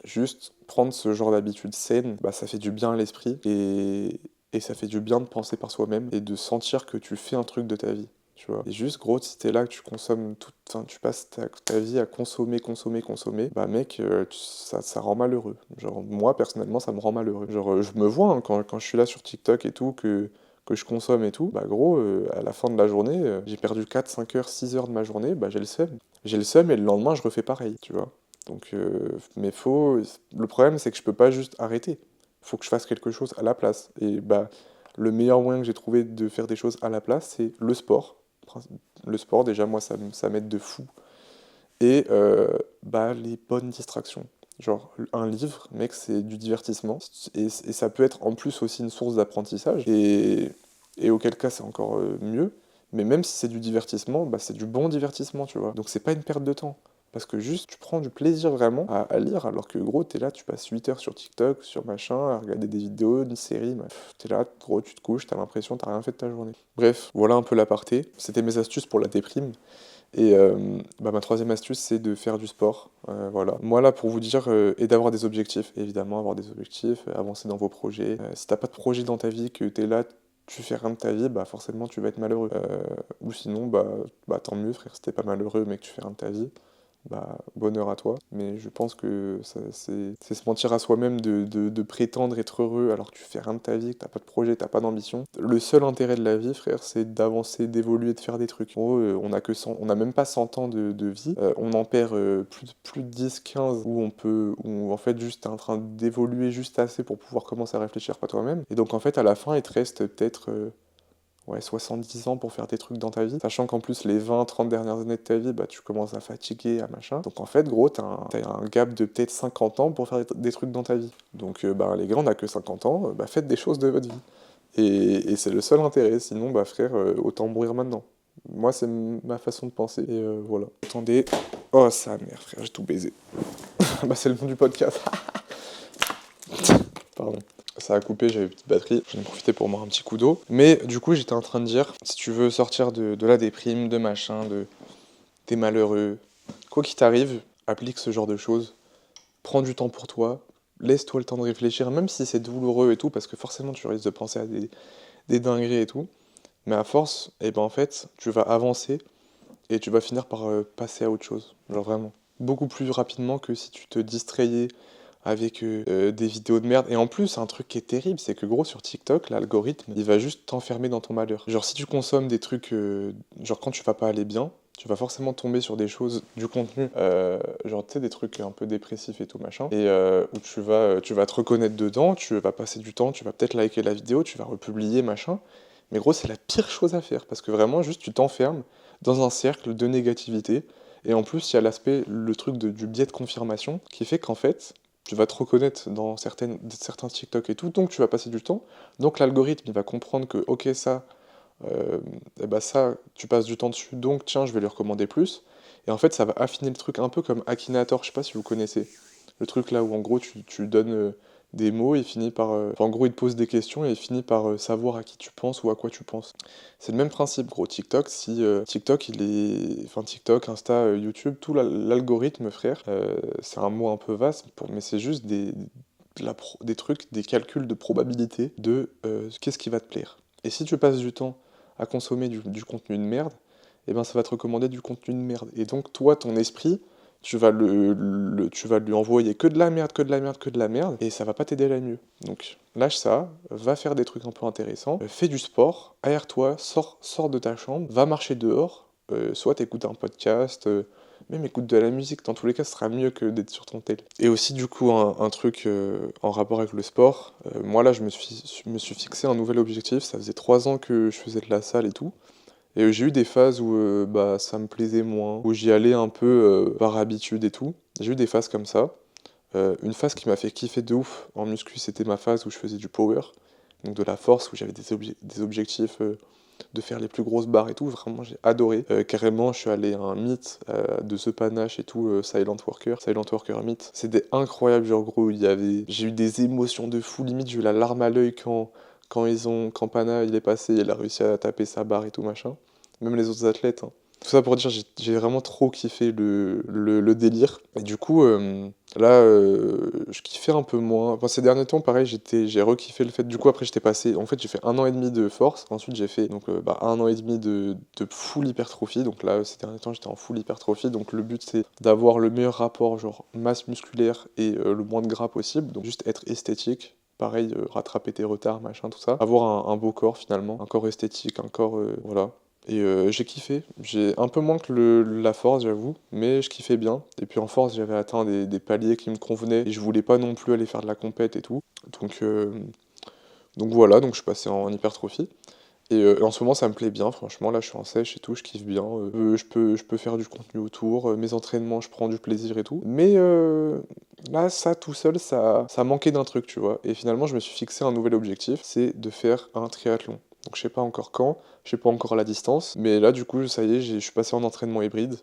[SPEAKER 1] juste prendre ce genre d'habitude saine, bah ça fait du bien à l'esprit et ça fait du bien de penser par soi-même et de sentir que tu fais un truc de ta vie. Tu vois. Et juste, gros, si t'es là, que tu consommes tout, enfin, tu passes ta vie à consommer, consommer, consommer, bah mec, ça rend malheureux. Genre, moi, personnellement, ça me rend malheureux. Genre, je me vois, hein, quand je suis là sur TikTok et tout, que je consomme et tout, bah gros, à la fin de la journée, j'ai perdu 4 5 heures, 6 heures de ma journée, bah j'ai le seum. J'ai le seum et le lendemain, je refais pareil, tu vois. Donc, mais le problème, c'est que je peux pas juste arrêter. Faut que je fasse quelque chose à la place. Et bah, le meilleur moyen que j'ai trouvé de faire des choses à la place, c'est le sport. Le sport, déjà, moi, ça m'aide de fou. Et bah, les bonnes distractions. Genre, un livre, mec, c'est du divertissement. Et ça peut être en plus aussi une source d'apprentissage. Et auquel cas, c'est encore mieux. Mais même si c'est du divertissement, bah, c'est du bon divertissement, tu vois. Donc c'est pas une perte de temps. Parce que juste, tu prends du plaisir vraiment à lire, alors que gros, t'es là, tu passes 8 heures sur TikTok, sur machin, à regarder des vidéos, une série, t'es là, gros, tu te couches, t'as l'impression que t'as rien fait de ta journée. Bref, voilà un peu l'aparté. C'était mes astuces pour la déprime. Et bah, ma troisième astuce, c'est de faire du sport. Voilà. Moi, là, pour vous dire, et d'avoir des objectifs, évidemment, avoir des objectifs, avancer dans vos projets. Si t'as pas de projet dans ta vie, que t'es là, tu fais rien de ta vie, bah forcément, tu vas être malheureux. Ou sinon, bah tant mieux, frère, si t'es pas malheureux, mais que tu fais rien de ta vie. Bah, bonheur à toi. Mais je pense que c'est se mentir à soi-même de prétendre être heureux alors que tu fais rien de ta vie, que t'as pas de projet, t'as pas d'ambition. Le seul intérêt de la vie, frère, c'est d'avancer, d'évoluer, de faire des trucs. En gros, on a même pas 100 ans de vie. On en perd plus de 10, 15 où en fait juste t'es en train d'évoluer juste assez pour pouvoir commencer à réfléchir par toi-même. Et donc en fait, à la fin, il te reste peut-être ouais, 70 ans pour faire des trucs dans ta vie. Sachant qu'en plus, les 20-30 dernières années de ta vie, bah, tu commences à fatiguer, à machin. Donc en fait, gros, t'as un gap de peut-être 50 ans pour faire des trucs dans ta vie. Donc bah, les gars, on a que 50 ans, bah, faites des choses de votre vie. Et c'est le seul intérêt, sinon, bah frère, autant mourir maintenant. Moi, c'est ma façon de penser, et voilà. Attendez. Oh, sa mère, frère, j'ai tout baisé. Bah, c'est le nom du podcast. Pardon. Ça a coupé, j'avais une petite batterie, j'en ai profité pour boire un petit coup d'eau. Mais du coup, j'étais en train de dire, si tu veux sortir de la déprime, de machin, t'es malheureux, quoi qu'il t'arrive, applique ce genre de choses. Prends du temps pour toi, laisse-toi le temps de réfléchir, même si c'est douloureux et tout, parce que forcément tu risques de penser à des dingueries et tout. Mais à force, et ben en fait, tu vas avancer et tu vas finir par passer à autre chose. Genre vraiment. Beaucoup plus rapidement que si tu te distrayais avec des vidéos de merde. Et en plus, un truc qui est terrible, c'est que gros, sur TikTok, l'algorithme, il va juste t'enfermer dans ton malheur. Genre, si tu consommes des trucs, genre quand tu vas pas aller bien, tu vas forcément tomber sur des choses, du contenu, genre, tu sais, des trucs un peu dépressifs et tout, machin, et où tu vas te reconnaître dedans, tu vas passer du temps, tu vas peut-être liker la vidéo, tu vas republier, machin. Mais gros, c'est la pire chose à faire, parce que vraiment, juste, tu t'enfermes dans un cercle de négativité, et en plus, il y a l'aspect, le truc du biais de confirmation, qui fait qu'en fait, tu vas te reconnaître dans certains TikTok et tout, donc tu vas passer du temps. Donc l'algorithme, il va comprendre que, ok, eh ben ça, tu passes du temps dessus, donc tiens, je vais lui recommander plus. Et en fait, ça va affiner le truc un peu comme Akinator, je sais pas si vous connaissez. Le truc là où en gros, tu donnes des mots, et il finit par... enfin, en gros, il te pose des questions et il finit par savoir à qui tu penses ou à quoi tu penses. C'est le même principe, gros. TikTok, si TikTok, il est... Enfin, TikTok, Insta, YouTube, tout l'algorithme, frère, c'est un mot un peu vaste, mais c'est juste des trucs, des calculs de probabilité de qu'est-ce qui va te plaire. Et si tu passes du temps à consommer du contenu de merde, eh ben ça va te recommander du contenu de merde. Et donc toi, ton esprit, tu vas lui envoyer que de la merde, que de la merde, que de la merde, et ça va pas t'aider à aller mieux. Donc lâche ça, va faire des trucs un peu intéressants, fais du sport, aère-toi, sors de ta chambre, va marcher dehors, soit t'écoutes un podcast, même écoute de la musique, dans tous les cas ce sera mieux que d'être sur ton tel. Et aussi du coup un truc en rapport avec le sport, moi là je me suis fixé un nouvel objectif, ça faisait 3 ans que je faisais de la salle et tout, et j'ai eu des phases où bah, ça me plaisait moins, où j'y allais un peu par habitude et tout. J'ai eu des phases comme ça. Une phase qui m'a fait kiffer de ouf en muscu, c'était ma phase où je faisais du power, donc de la force, où j'avais des objectifs de faire les plus grosses barres et tout. Vraiment, j'ai adoré. Carrément, je suis allé à un meet de ce panache et tout, Silent Worker meet. C'était incroyable, genre gros, j'ai eu des émotions de fou, limite j'ai eu la larme à l'œil quand Pana il est passé, il a réussi à taper sa barre et tout machin. Même les autres athlètes, hein. Tout ça pour dire, j'ai vraiment trop kiffé le délire. Et du coup, là, je kiffais un peu moins. Enfin, ces derniers temps, pareil, j'ai re-kiffé le fait. Du coup, après, j'étais passé. En fait, j'ai fait 1 an et demi de force. Ensuite, j'ai fait donc, 1 an et demi de full hypertrophie. Donc là, ces derniers temps, j'étais en full hypertrophie. Donc le but, c'est d'avoir le meilleur rapport, genre masse musculaire et le moins de gras possible. Donc juste être esthétique. Pareil, rattraper tes retards, machin, tout ça. Avoir un beau corps finalement, un corps esthétique, un corps, voilà. Et j'ai kiffé. J'ai un peu moins que la force, j'avoue, mais je kiffais bien. Et puis en force, j'avais atteint des paliers qui me convenaient et je voulais pas non plus aller faire de la compète et tout. Donc, euh, donc voilà, donc je suis passé en hypertrophie. Et en ce moment, ça me plaît bien, franchement. Là, je suis en sèche et tout, je kiffe bien. Je peux faire du contenu autour. Mes entraînements, je prends du plaisir et tout. Mais là, ça tout seul, ça manquait d'un truc, tu vois. Et finalement, je me suis fixé un nouvel objectif, c'est de faire un triathlon. Donc je sais pas encore quand, je sais pas encore la distance. Mais là, du coup, ça y est, je suis passé en entraînement hybride.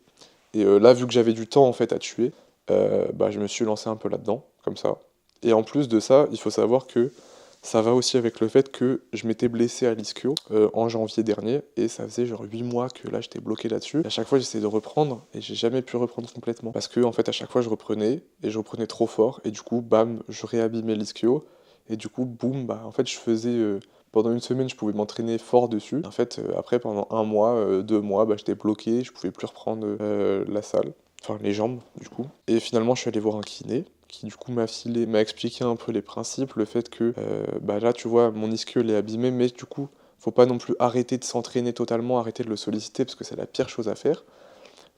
[SPEAKER 1] Et là, vu que j'avais du temps en fait à tuer, bah, je me suis lancé un peu là-dedans, comme ça. Et en plus de ça, il faut savoir que ça va aussi avec le fait que je m'étais blessé à l'ischio en janvier dernier, et ça faisait genre 8 mois que là j'étais bloqué là-dessus. Et à chaque fois j'essayais de reprendre, et j'ai jamais pu reprendre complètement. Parce que en fait à chaque fois je reprenais, et je reprenais trop fort, et du coup bam, je réabîmais l'ischio, et du coup boum, bah en fait je faisais... pendant une semaine, je pouvais m'entraîner fort dessus. En fait, après, pendant 1 mois, 2 mois, bah, j'étais bloqué, je pouvais plus reprendre la salle, enfin les jambes, du coup. Et finalement, je suis allé voir un kiné, qui du coup m'a expliqué un peu les principes, le fait que, bah là, tu vois, mon ischio, il est abîmé, mais du coup, faut pas non plus arrêter de s'entraîner totalement, arrêter de le solliciter, parce que c'est la pire chose à faire.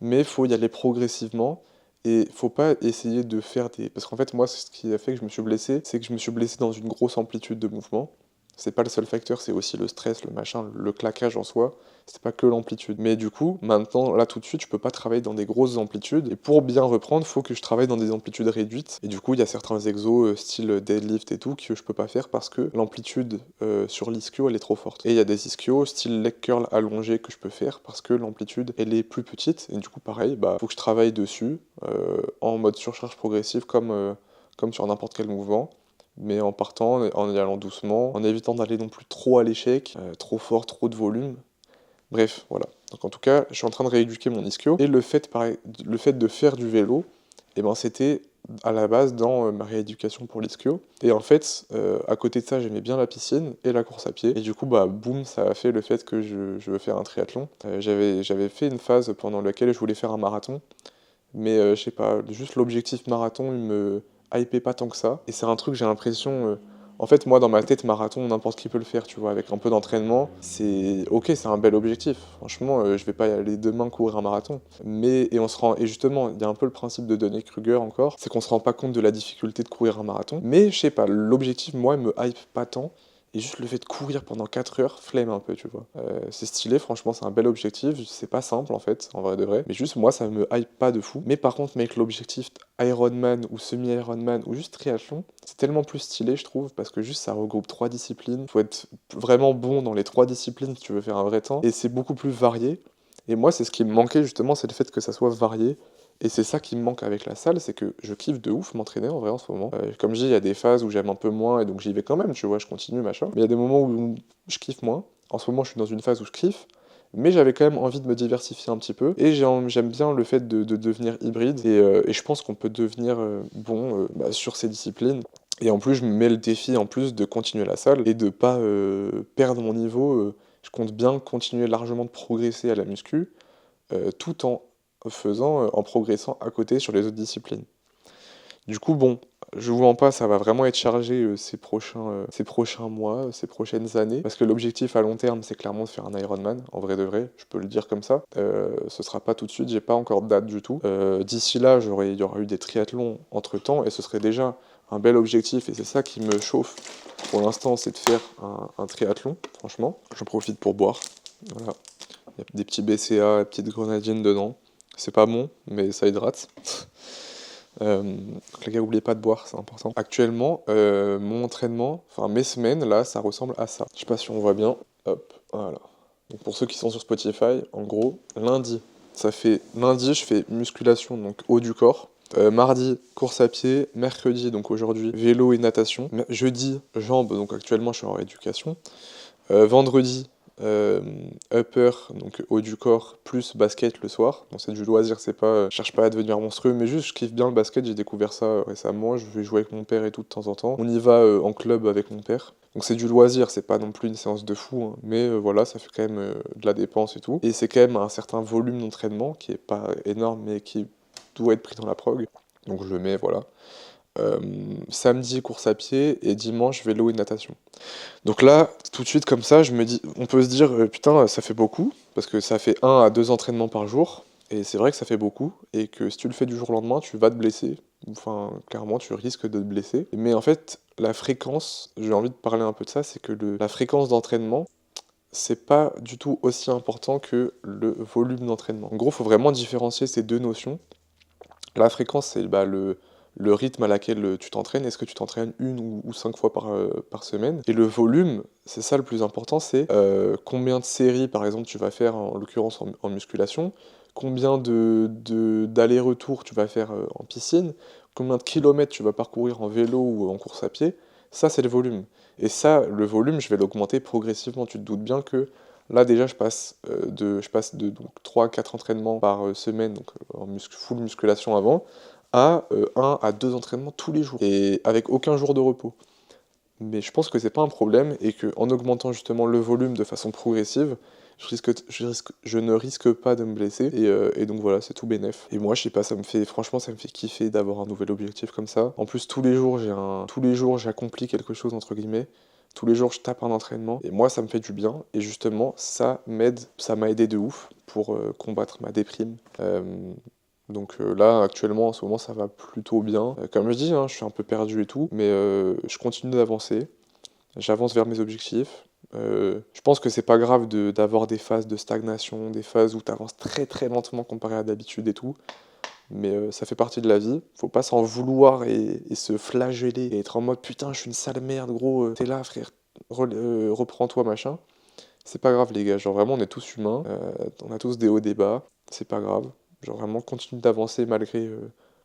[SPEAKER 1] Mais faut y aller progressivement. Et faut pas essayer de faire des... Parce qu'en fait, moi, ce qui a fait que je me suis blessé, c'est que je me suis blessé dans une grosse amplitude de mouvement. C'est pas le seul facteur, c'est aussi le stress, le machin, le claquage en soi. C'est pas que l'amplitude. Mais du coup, maintenant, là tout de suite, je peux pas travailler dans des grosses amplitudes. Et pour bien reprendre, faut que je travaille dans des amplitudes réduites. Et du coup, il y a certains exos, style deadlift et tout, que je peux pas faire parce que l'amplitude sur l'ischio, elle est trop forte. Et il y a des ischios, style leg curl allongé, que je peux faire parce que l'amplitude, elle est plus petite. Et du coup, pareil, bah, faut que je travaille dessus en mode surcharge progressive comme sur n'importe quel mouvement, mais en partant, en y allant doucement, en évitant d'aller non plus trop à l'échec, trop fort, trop de volume. Bref, voilà. Donc en tout cas, je suis en train de rééduquer mon ischio, et le fait de faire du vélo, eh ben, c'était à la base dans ma rééducation pour l'ischio. Et en fait, à côté de ça, j'aimais bien la piscine et la course à pied. Et du coup, bah, boum, ça a fait le fait que je veux faire un triathlon. J'avais fait une phase pendant laquelle je voulais faire un marathon, mais je sais pas, juste l'objectif marathon, il me hypait pas tant que ça. Et c'est un truc, j'ai l'impression. En fait, moi, dans ma tête, marathon, n'importe qui peut le faire, tu vois, avec un peu d'entraînement. C'est ok, c'est un bel objectif. Franchement, je vais pas y aller demain courir un marathon. Et justement, il y a un peu le principe de Dunning Kruger encore, c'est qu'on se rend pas compte de la difficulté de courir un marathon. Mais je sais pas, l'objectif, moi, il me hype pas tant. Et juste le fait de courir pendant 4 heures, flemme un peu, tu vois. C'est stylé, franchement, c'est un bel objectif. C'est pas simple, en fait, en vrai de vrai. Mais juste, moi, ça me hype pas de fou. Mais par contre, mec, l'objectif Ironman ou semi-Ironman ou juste triathlon, c'est tellement plus stylé, je trouve, parce que juste, ça regroupe 3 disciplines. Faut être vraiment bon dans les 3 disciplines si tu veux faire un vrai temps. Et c'est beaucoup plus varié. Et moi, c'est ce qui me manquait, justement, c'est le fait que ça soit varié. Et c'est ça qui me manque avec la salle, c'est que je kiffe de ouf m'entraîner en vrai en ce moment. Comme je dis, il y a des phases où j'aime un peu moins et donc j'y vais quand même, tu vois, je continue, machin. Mais il y a des moments où je kiffe moins. En ce moment, je suis dans une phase où je kiffe, mais j'avais quand même envie de me diversifier un petit peu. Et j'aime bien le fait de devenir hybride. Et je pense qu'on peut devenir bon bah, sur ces disciplines. Et en plus, je me mets le défi en plus de continuer la salle et de pas perdre mon niveau. Je compte bien continuer largement de progresser à la muscu, tout en progressant à côté sur les autres disciplines. Du coup, bon, je vous mens pas, ça va vraiment être chargé ces prochains mois, ces prochaines années, parce que l'objectif à long terme, c'est clairement de faire un Ironman, en vrai de vrai, je peux le dire comme ça. Ce sera pas tout de suite, j'ai pas encore de date du tout. D'ici là, il y aura eu des triathlons entre-temps, et ce serait déjà un bel objectif, et c'est ça qui me chauffe pour l'instant, c'est de faire un triathlon, franchement. J'en profite pour boire, voilà. Il y a des petits BCA, des petites grenadines dedans. C'est pas bon, mais ça hydrate. Donc les gars, n'oubliez pas de boire, c'est important. Actuellement, mon entraînement, enfin mes semaines, là, ça ressemble à ça. Je sais pas si on voit bien. Hop, voilà. Donc pour ceux qui sont sur Spotify, en gros, lundi, je fais musculation, donc haut du corps. Mardi, course à pied. Mercredi, donc aujourd'hui, vélo et natation. Jeudi, jambes, donc actuellement je suis en rééducation. Vendredi, euh, upper, donc haut du corps, plus basket le soir. Bon, c'est du loisir, c'est pas, je cherche pas à devenir monstrueux, mais juste je kiffe bien le basket, j'ai découvert ça récemment, je vais jouer avec mon père et tout de temps en temps. On y va en club avec mon père. Donc c'est du loisir, c'est pas non plus une séance de fou, hein, mais voilà, ça fait quand même de la dépense et tout. Et c'est quand même un certain volume d'entraînement qui est pas énorme, mais qui doit être pris dans la prog. Donc je le mets, voilà. Euh, Samedi, course à pied, et dimanche, vélo et natation. Donc là, tout de suite comme ça, on peut se dire, putain, ça fait beaucoup, parce que ça fait 1 à 2 entraînements par jour, et c'est vrai que ça fait beaucoup, et que si tu le fais du jour au lendemain, tu vas te blesser. Enfin, clairement, tu risques de te blesser. Mais en fait, la fréquence, j'ai envie de parler un peu de ça, c'est que la fréquence d'entraînement, c'est pas du tout aussi important que le volume d'entraînement. En gros, il faut vraiment différencier ces deux notions. La fréquence, c'est le rythme à laquelle tu t'entraînes. Est-ce que tu t'entraînes 1 ou 5 fois par semaime? Et le volume, c'est ça le plus important, c'est combien de séries, par exemple, tu vas faire, en l'occurrence en musculation, combien d'allers-retours tu vas faire en piscine, combien de kilomètres tu vas parcourir en vélo ou en course à pied. Ça, c'est le volume. Et ça, le volume, je vais l'augmenter progressivement. Tu te doutes bien que là, déjà, je passe de donc, 3 à 4 entraînements par semaine, donc full musculation avant, à 1 à 2 entraînements tous les jours, et avec aucun jour de repos. Mais je pense que c'est pas un problème, et que en augmentant justement le volume de façon progressive, je ne risque pas de me blesser, et donc voilà, c'est tout bénef. Et moi, je sais pas, franchement, ça me fait kiffer d'avoir un nouvel objectif comme ça. En plus, tous les jours, j'accomplis quelque chose, entre guillemets. Tous les jours, je tape un entraînement, et moi, ça me fait du bien, et justement, ça m'a aidé de ouf pour combattre ma déprime. Donc là, actuellement, en ce moment, ça va plutôt bien. Comme je dis, hein, je suis un peu perdu et tout, mais je continue d'avancer. J'avance vers mes objectifs. Je pense que c'est pas grave d'avoir des phases de stagnation, des phases où tu avances très très lentement comparé à d'habitude et tout, mais ça fait partie de la vie. Faut pas s'en vouloir et se flageller et être en mode putain, je suis une sale merde, gros, t'es là, frère, reprends-toi, machin. C'est pas grave, les gars, genre vraiment, on est tous humains, on a tous des hauts, des bas, c'est pas grave. Genre vraiment, continuez d'avancer malgré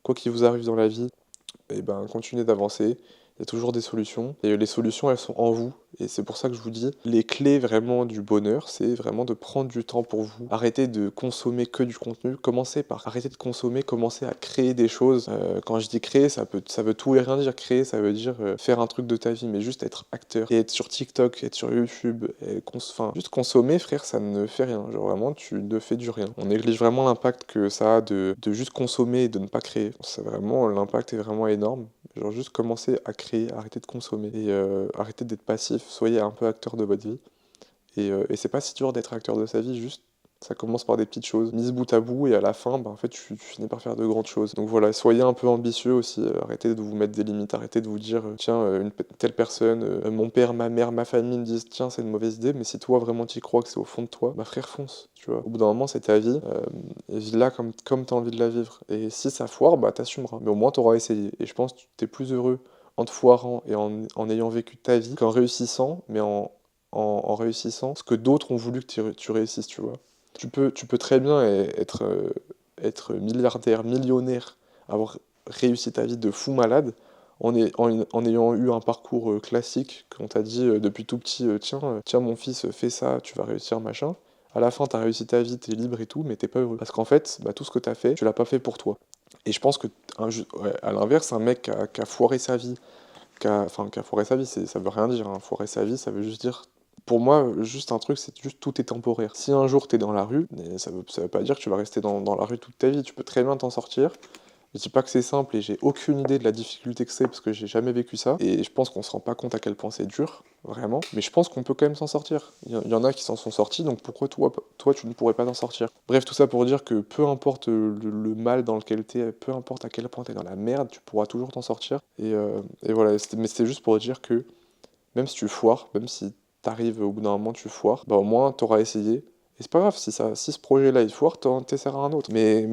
[SPEAKER 1] quoi qu'il vous arrive dans la vie, et ben continuez d'avancer. Il y a toujours des solutions, et les solutions, elles sont en vous. Et c'est pour ça que je vous dis, les clés vraiment du bonheur, c'est vraiment de prendre du temps pour vous. Arrêtez de consommer que du contenu. Commencez par arrêter de consommer, commencez à créer des choses. Quand je dis créer, ça veut tout et rien dire. Créer, ça veut dire faire un truc de ta vie, mais juste être acteur. Et être sur TikTok, être sur YouTube, enfin, juste consommer, frère, ça ne fait rien. Genre vraiment, tu ne fais du rien. On néglige vraiment l'impact que ça a de juste consommer et de ne pas créer. C'est vraiment, l'impact est vraiment énorme. Genre juste commencer à créer, arrêter de consommer, et arrêter d'être passif, soyez un peu acteur de votre vie. Et c'est pas si dur d'être acteur de sa vie, juste ça commence par des petites choses, mises bout à bout, et à la fin, bah, en fait, tu finis par faire de grandes choses. Donc voilà, soyez un peu ambitieux aussi, arrêtez de vous mettre des limites, arrêtez de vous dire, tiens, telle personne, mon père, ma mère, ma famille me disent, tiens, c'est une mauvaise idée, mais si toi vraiment t'y crois, que c'est au fond de toi, bah frère, fonce, tu vois. Au bout d'un moment, c'est ta vie, et vis-la comme t'as envie de la vivre. Et si ça foire, bah t'assumeras. Mais au moins, t'auras essayé. Et je pense que t'es plus heureux en te foirant et en ayant vécu ta vie qu'en réussissant, mais en réussissant ce que d'autres ont voulu que tu réussisses, tu vois. Tu peux très bien être milliardaire, millionnaire, avoir réussi ta vie de fou malade, en ayant eu un parcours classique, qu'on t'a dit depuis tout petit, tiens mon fils, fais ça, tu vas réussir, machin. À la fin, t'as réussi ta vie, t'es libre et tout, mais t'es pas heureux. Parce qu'en fait, bah, tout ce que t'as fait, tu l'as pas fait pour toi. Et je pense que, ouais, à l'inverse, un mec qui a foiré sa vie, qu'a foiré sa vie. Ça veut rien dire, hein. Foirer sa vie, ça veut juste dire. Pour moi, juste un truc, c'est juste tout est temporaire. Si un jour t'es dans la rue, ça veut pas dire que tu vas rester dans la rue toute ta vie. Tu peux très bien t'en sortir. Je dis pas que c'est simple et j'ai aucune idée de la difficulté que c'est parce que j'ai jamais vécu ça. Et je pense qu'on se rend pas compte à quel point c'est dur, vraiment. Mais je pense qu'on peut quand même s'en sortir. Il y en a qui s'en sont sortis, donc pourquoi toi tu ne pourrais pas t'en sortir? Bref, tout ça pour dire que peu importe le mal dans lequel t'es, peu importe à quel point t'es dans la merde, tu pourras toujours t'en sortir. Et voilà, mais c'était juste pour dire que même si tu foires, même si t'arrives au bout d'un moment tu foires, bah au moins t'auras essayé. Et c'est pas grave, si ce projet-là il foire, t'essaieras un autre. Mais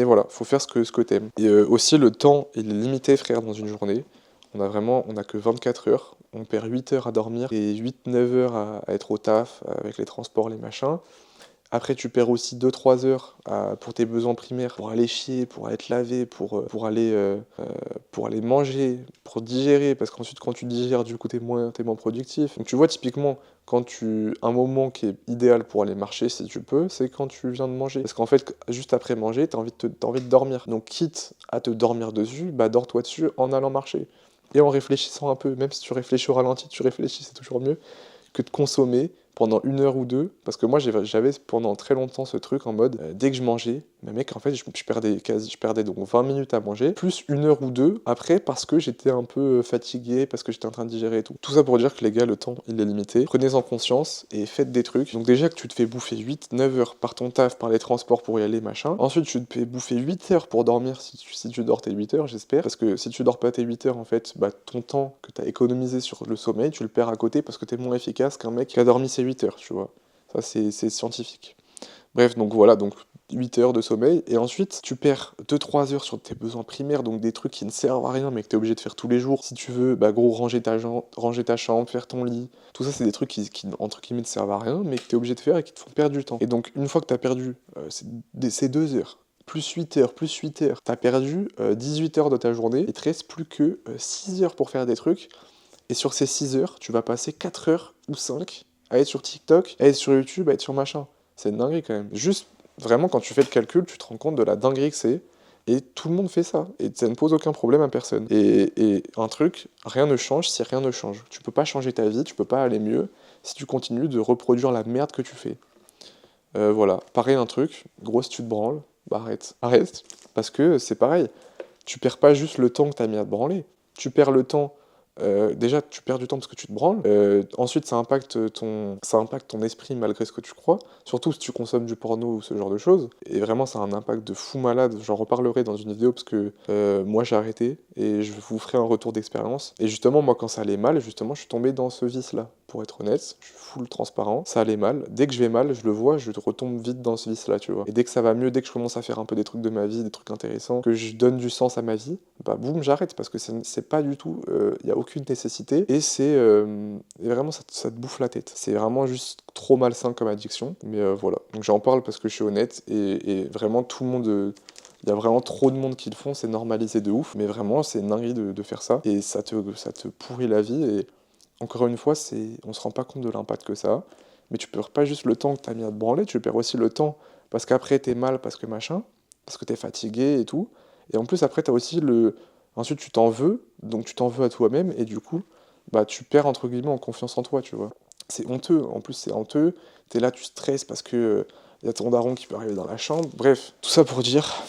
[SPEAKER 1] voilà, faut faire ce que t'aimes. Et aussi, le temps, il est limité, frère, dans une journée. On a que 24 heures. On perd 8 heures à dormir et 8-9 heures à être au taf, avec les transports, les machins. Après, tu perds aussi 2-3 heures pour tes besoins primaires, pour aller chier, pour aller te laver, pour aller manger, pour digérer, parce qu'ensuite, quand tu digères, du coup, t'es moins productif. Donc, tu vois, typiquement, un moment qui est idéal pour aller marcher, si tu peux, c'est quand tu viens de manger. Parce qu'en fait, juste après manger, t'as envie de dormir. Donc, quitte à te dormir dessus, bah, dors-toi dessus en allant marcher. Et en réfléchissant un peu, même si tu réfléchis au ralenti, tu réfléchis, c'est toujours mieux que de consommer pendant 1 heure ou 2, parce que moi j'avais pendant très longtemps ce truc en mode, dès que je mangeais, mais mec, en fait je perdais donc 20 minutes à manger, plus 1 heure ou 2 après, parce que j'étais un peu fatigué, parce que j'étais en train de digérer et tout. Tout ça pour dire que les gars, le temps il est limité, prenez-en conscience et faites des trucs. Donc déjà que tu te fais bouffer 8-9 heures par ton taf, par les transports pour y aller, machin, ensuite tu te fais bouffer 8 heures pour dormir, si tu dors tes 8 heures, j'espère, parce que si tu dors pas tes 8 heures, en fait, bah ton temps que t'as économisé sur le sommeil, tu le perds à côté parce que t'es moins efficace qu'un mec qui a dormi ses 8 heures, tu vois. Ça, c'est scientifique. Bref, donc voilà, donc 8 heures de sommeil, et ensuite tu perds 2-3 heures sur tes besoins primaires, donc des trucs qui ne servent à rien mais que t'es obligé de faire tous les jours. Si tu veux, bah gros, ranger ta chambre, faire ton lit, tout ça c'est des trucs qui, entre guillemets, ne servent à rien mais que t'es obligé de faire et qui te font perdre du temps. Et donc une fois que t'as perdu ces 2 heures, plus 8 heures, plus 8 heures, t'as perdu 18 heures de ta journée, et il te reste plus que 6 heures pour faire des trucs, et sur ces 6 heures, tu vas passer 4 heures ou 5 à être sur TikTok, à être sur YouTube, à être sur machin. C'est une dinguerie quand même. Juste, vraiment, quand tu fais le calcul, tu te rends compte de la dinguerie que c'est. Et tout le monde fait ça. Et ça ne pose aucun problème à personne. Et un truc, rien ne change si rien ne change. Tu peux pas changer ta vie, tu peux pas aller mieux si tu continues de reproduire la merde que tu fais. Voilà. Pareil, un truc, gros, si tu te branles, bah arrête. Arrête. Parce que c'est pareil. Tu perds pas juste le temps que t'as mis à te branler. Tu perds le temps. Déjà, tu perds du temps parce que tu te branles. Ensuite, ça impacte ton esprit malgré ce que tu crois. Surtout si tu consommes du porno ou ce genre de choses. Et vraiment, ça a un impact de fou malade. J'en reparlerai dans une vidéo parce que moi, j'ai arrêté et je vous ferai un retour d'expérience. Et justement, moi, quand ça allait mal, justement, je suis tombé dans ce vice-là. Pour être honnête, je suis full transparent. Ça allait mal. Dès que je vais mal, je le vois, je retombe vite dans ce vice-là, tu vois. Et dès que ça va mieux, dès que je commence à faire un peu des trucs de ma vie, des trucs intéressants, que je donne du sens à ma vie, bah boum, j'arrête parce que c'est pas du tout, il y a aucune nécessité et et vraiment ça te bouffe la tête. C'est vraiment juste trop malsain comme addiction, mais voilà. Donc j'en parle parce que je suis honnête et vraiment tout le monde, il y a vraiment trop de monde qui le font, c'est normalisé de ouf, mais vraiment c'est une dinguerie de faire ça et ça te pourrit la vie. Et encore une fois, on se rend pas compte de l'impact que ça a, mais tu perds pas juste le temps que t'as mis à te branler, tu perds aussi le temps parce qu'après t'es mal, parce que machin, parce que t'es fatigué et tout. Et en plus, après, t'as aussi le. Ensuite, tu t'en veux, donc tu t'en veux à toi-même, et du coup, bah, tu perds entre guillemets en confiance en toi, tu vois. C'est honteux, en plus, c'est honteux. T'es là, tu stresses parce que y a ton daron qui peut arriver dans la chambre. Bref, tout ça pour dire,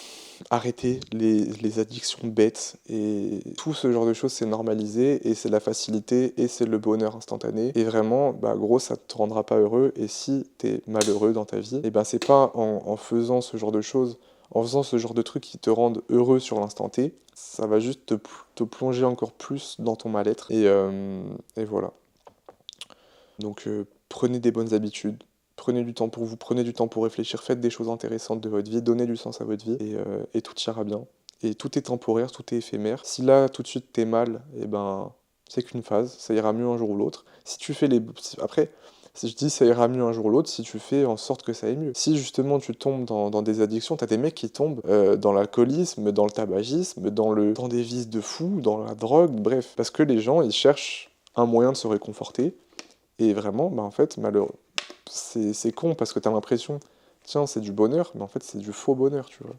[SPEAKER 1] arrêtez les addictions bêtes, et tout ce genre de choses, c'est normalisé, et c'est la facilité, et c'est le bonheur instantané. Et vraiment, bah, gros, ça te rendra pas heureux, et si t'es malheureux dans ta vie, et ben c'est pas en faisant ce genre de choses, en faisant ce genre de trucs qui te rendent heureux sur l'instant T, ça va juste te plonger encore plus dans ton mal-être. Et voilà. Donc prenez des bonnes habitudes, prenez du temps pour vous, prenez du temps pour réfléchir, faites des choses intéressantes de votre vie, donnez du sens à votre vie, et tout ira bien. Et tout est temporaire, tout est éphémère. Si là, tout de suite, t'es mal, et ben, c'est qu'une phase, ça ira mieux un jour ou l'autre. Si tu fais Après, si je dis ça ira mieux un jour ou l'autre, si tu fais en sorte que ça aille mieux. Si justement tu tombes dans des addictions, t'as des mecs qui tombent dans l'alcoolisme, dans le tabagisme, dans des vices de fou, dans la drogue, bref. Parce que les gens, ils cherchent un moyen de se réconforter. Et vraiment, bah en fait, malheureux. C'est con parce que t'as l'impression, tiens, c'est du bonheur, mais en fait, c'est du faux bonheur, tu vois.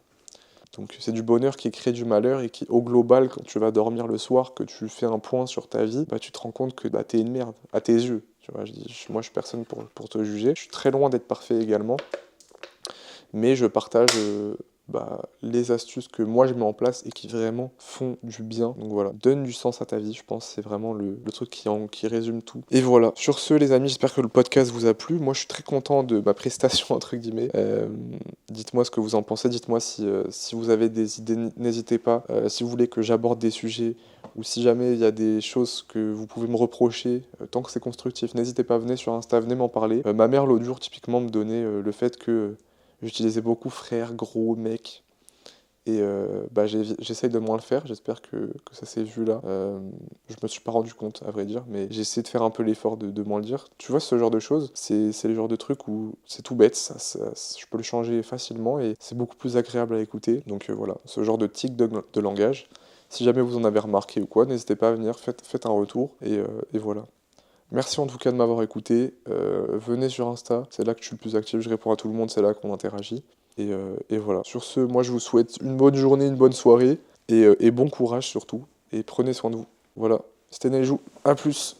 [SPEAKER 1] Donc c'est du bonheur qui crée du malheur et qui, au global, quand tu vas dormir le soir, que tu fais un point sur ta vie, bah, tu te rends compte que bah, t'es une merde, à tes yeux. Tu vois, moi je suis personne pour te juger. Je suis très loin d'être parfait également, mais je partage bah, les astuces que moi je mets en place et qui vraiment font du bien. Donc voilà, donne du sens à ta vie, je pense, c'est vraiment le truc qui résume tout. Et voilà, sur ce les amis, j'espère que le podcast vous a plu. Moi je suis très content de ma prestation entre guillemets. Dites-moi ce que vous en pensez, dites-moi si vous avez des idées, n'hésitez pas. Si vous voulez que j'aborde des sujets ou si jamais il y a des choses que vous pouvez me reprocher, tant que c'est constructif, n'hésitez pas, venez sur Insta, venez m'en parler. Ma mère l'autre jour typiquement me donnait le fait que j'utilisais beaucoup frère, gros, mec. Et bah, j'essaye de moins le faire, j'espère que ça s'est vu là. Je me suis pas rendu compte, à vrai dire, mais j'ai essayé de faire un peu l'effort de moins le dire. Tu vois, ce genre de choses, c'est le genre de truc où c'est tout bête, je peux le changer facilement et c'est beaucoup plus agréable à écouter. Donc voilà, ce genre de tic de langage. Si jamais vous en avez remarqué ou quoi, n'hésitez pas à venir, faites un retour et voilà. Merci en tout cas de m'avoir écouté. Venez sur Insta, c'est là que je suis le plus actif, je réponds à tout le monde, c'est là qu'on interagit. Et voilà. Sur ce, moi je vous souhaite une bonne journée, une bonne soirée, et bon courage surtout. Et prenez soin de vous. Voilà. C'était Neljou. À plus.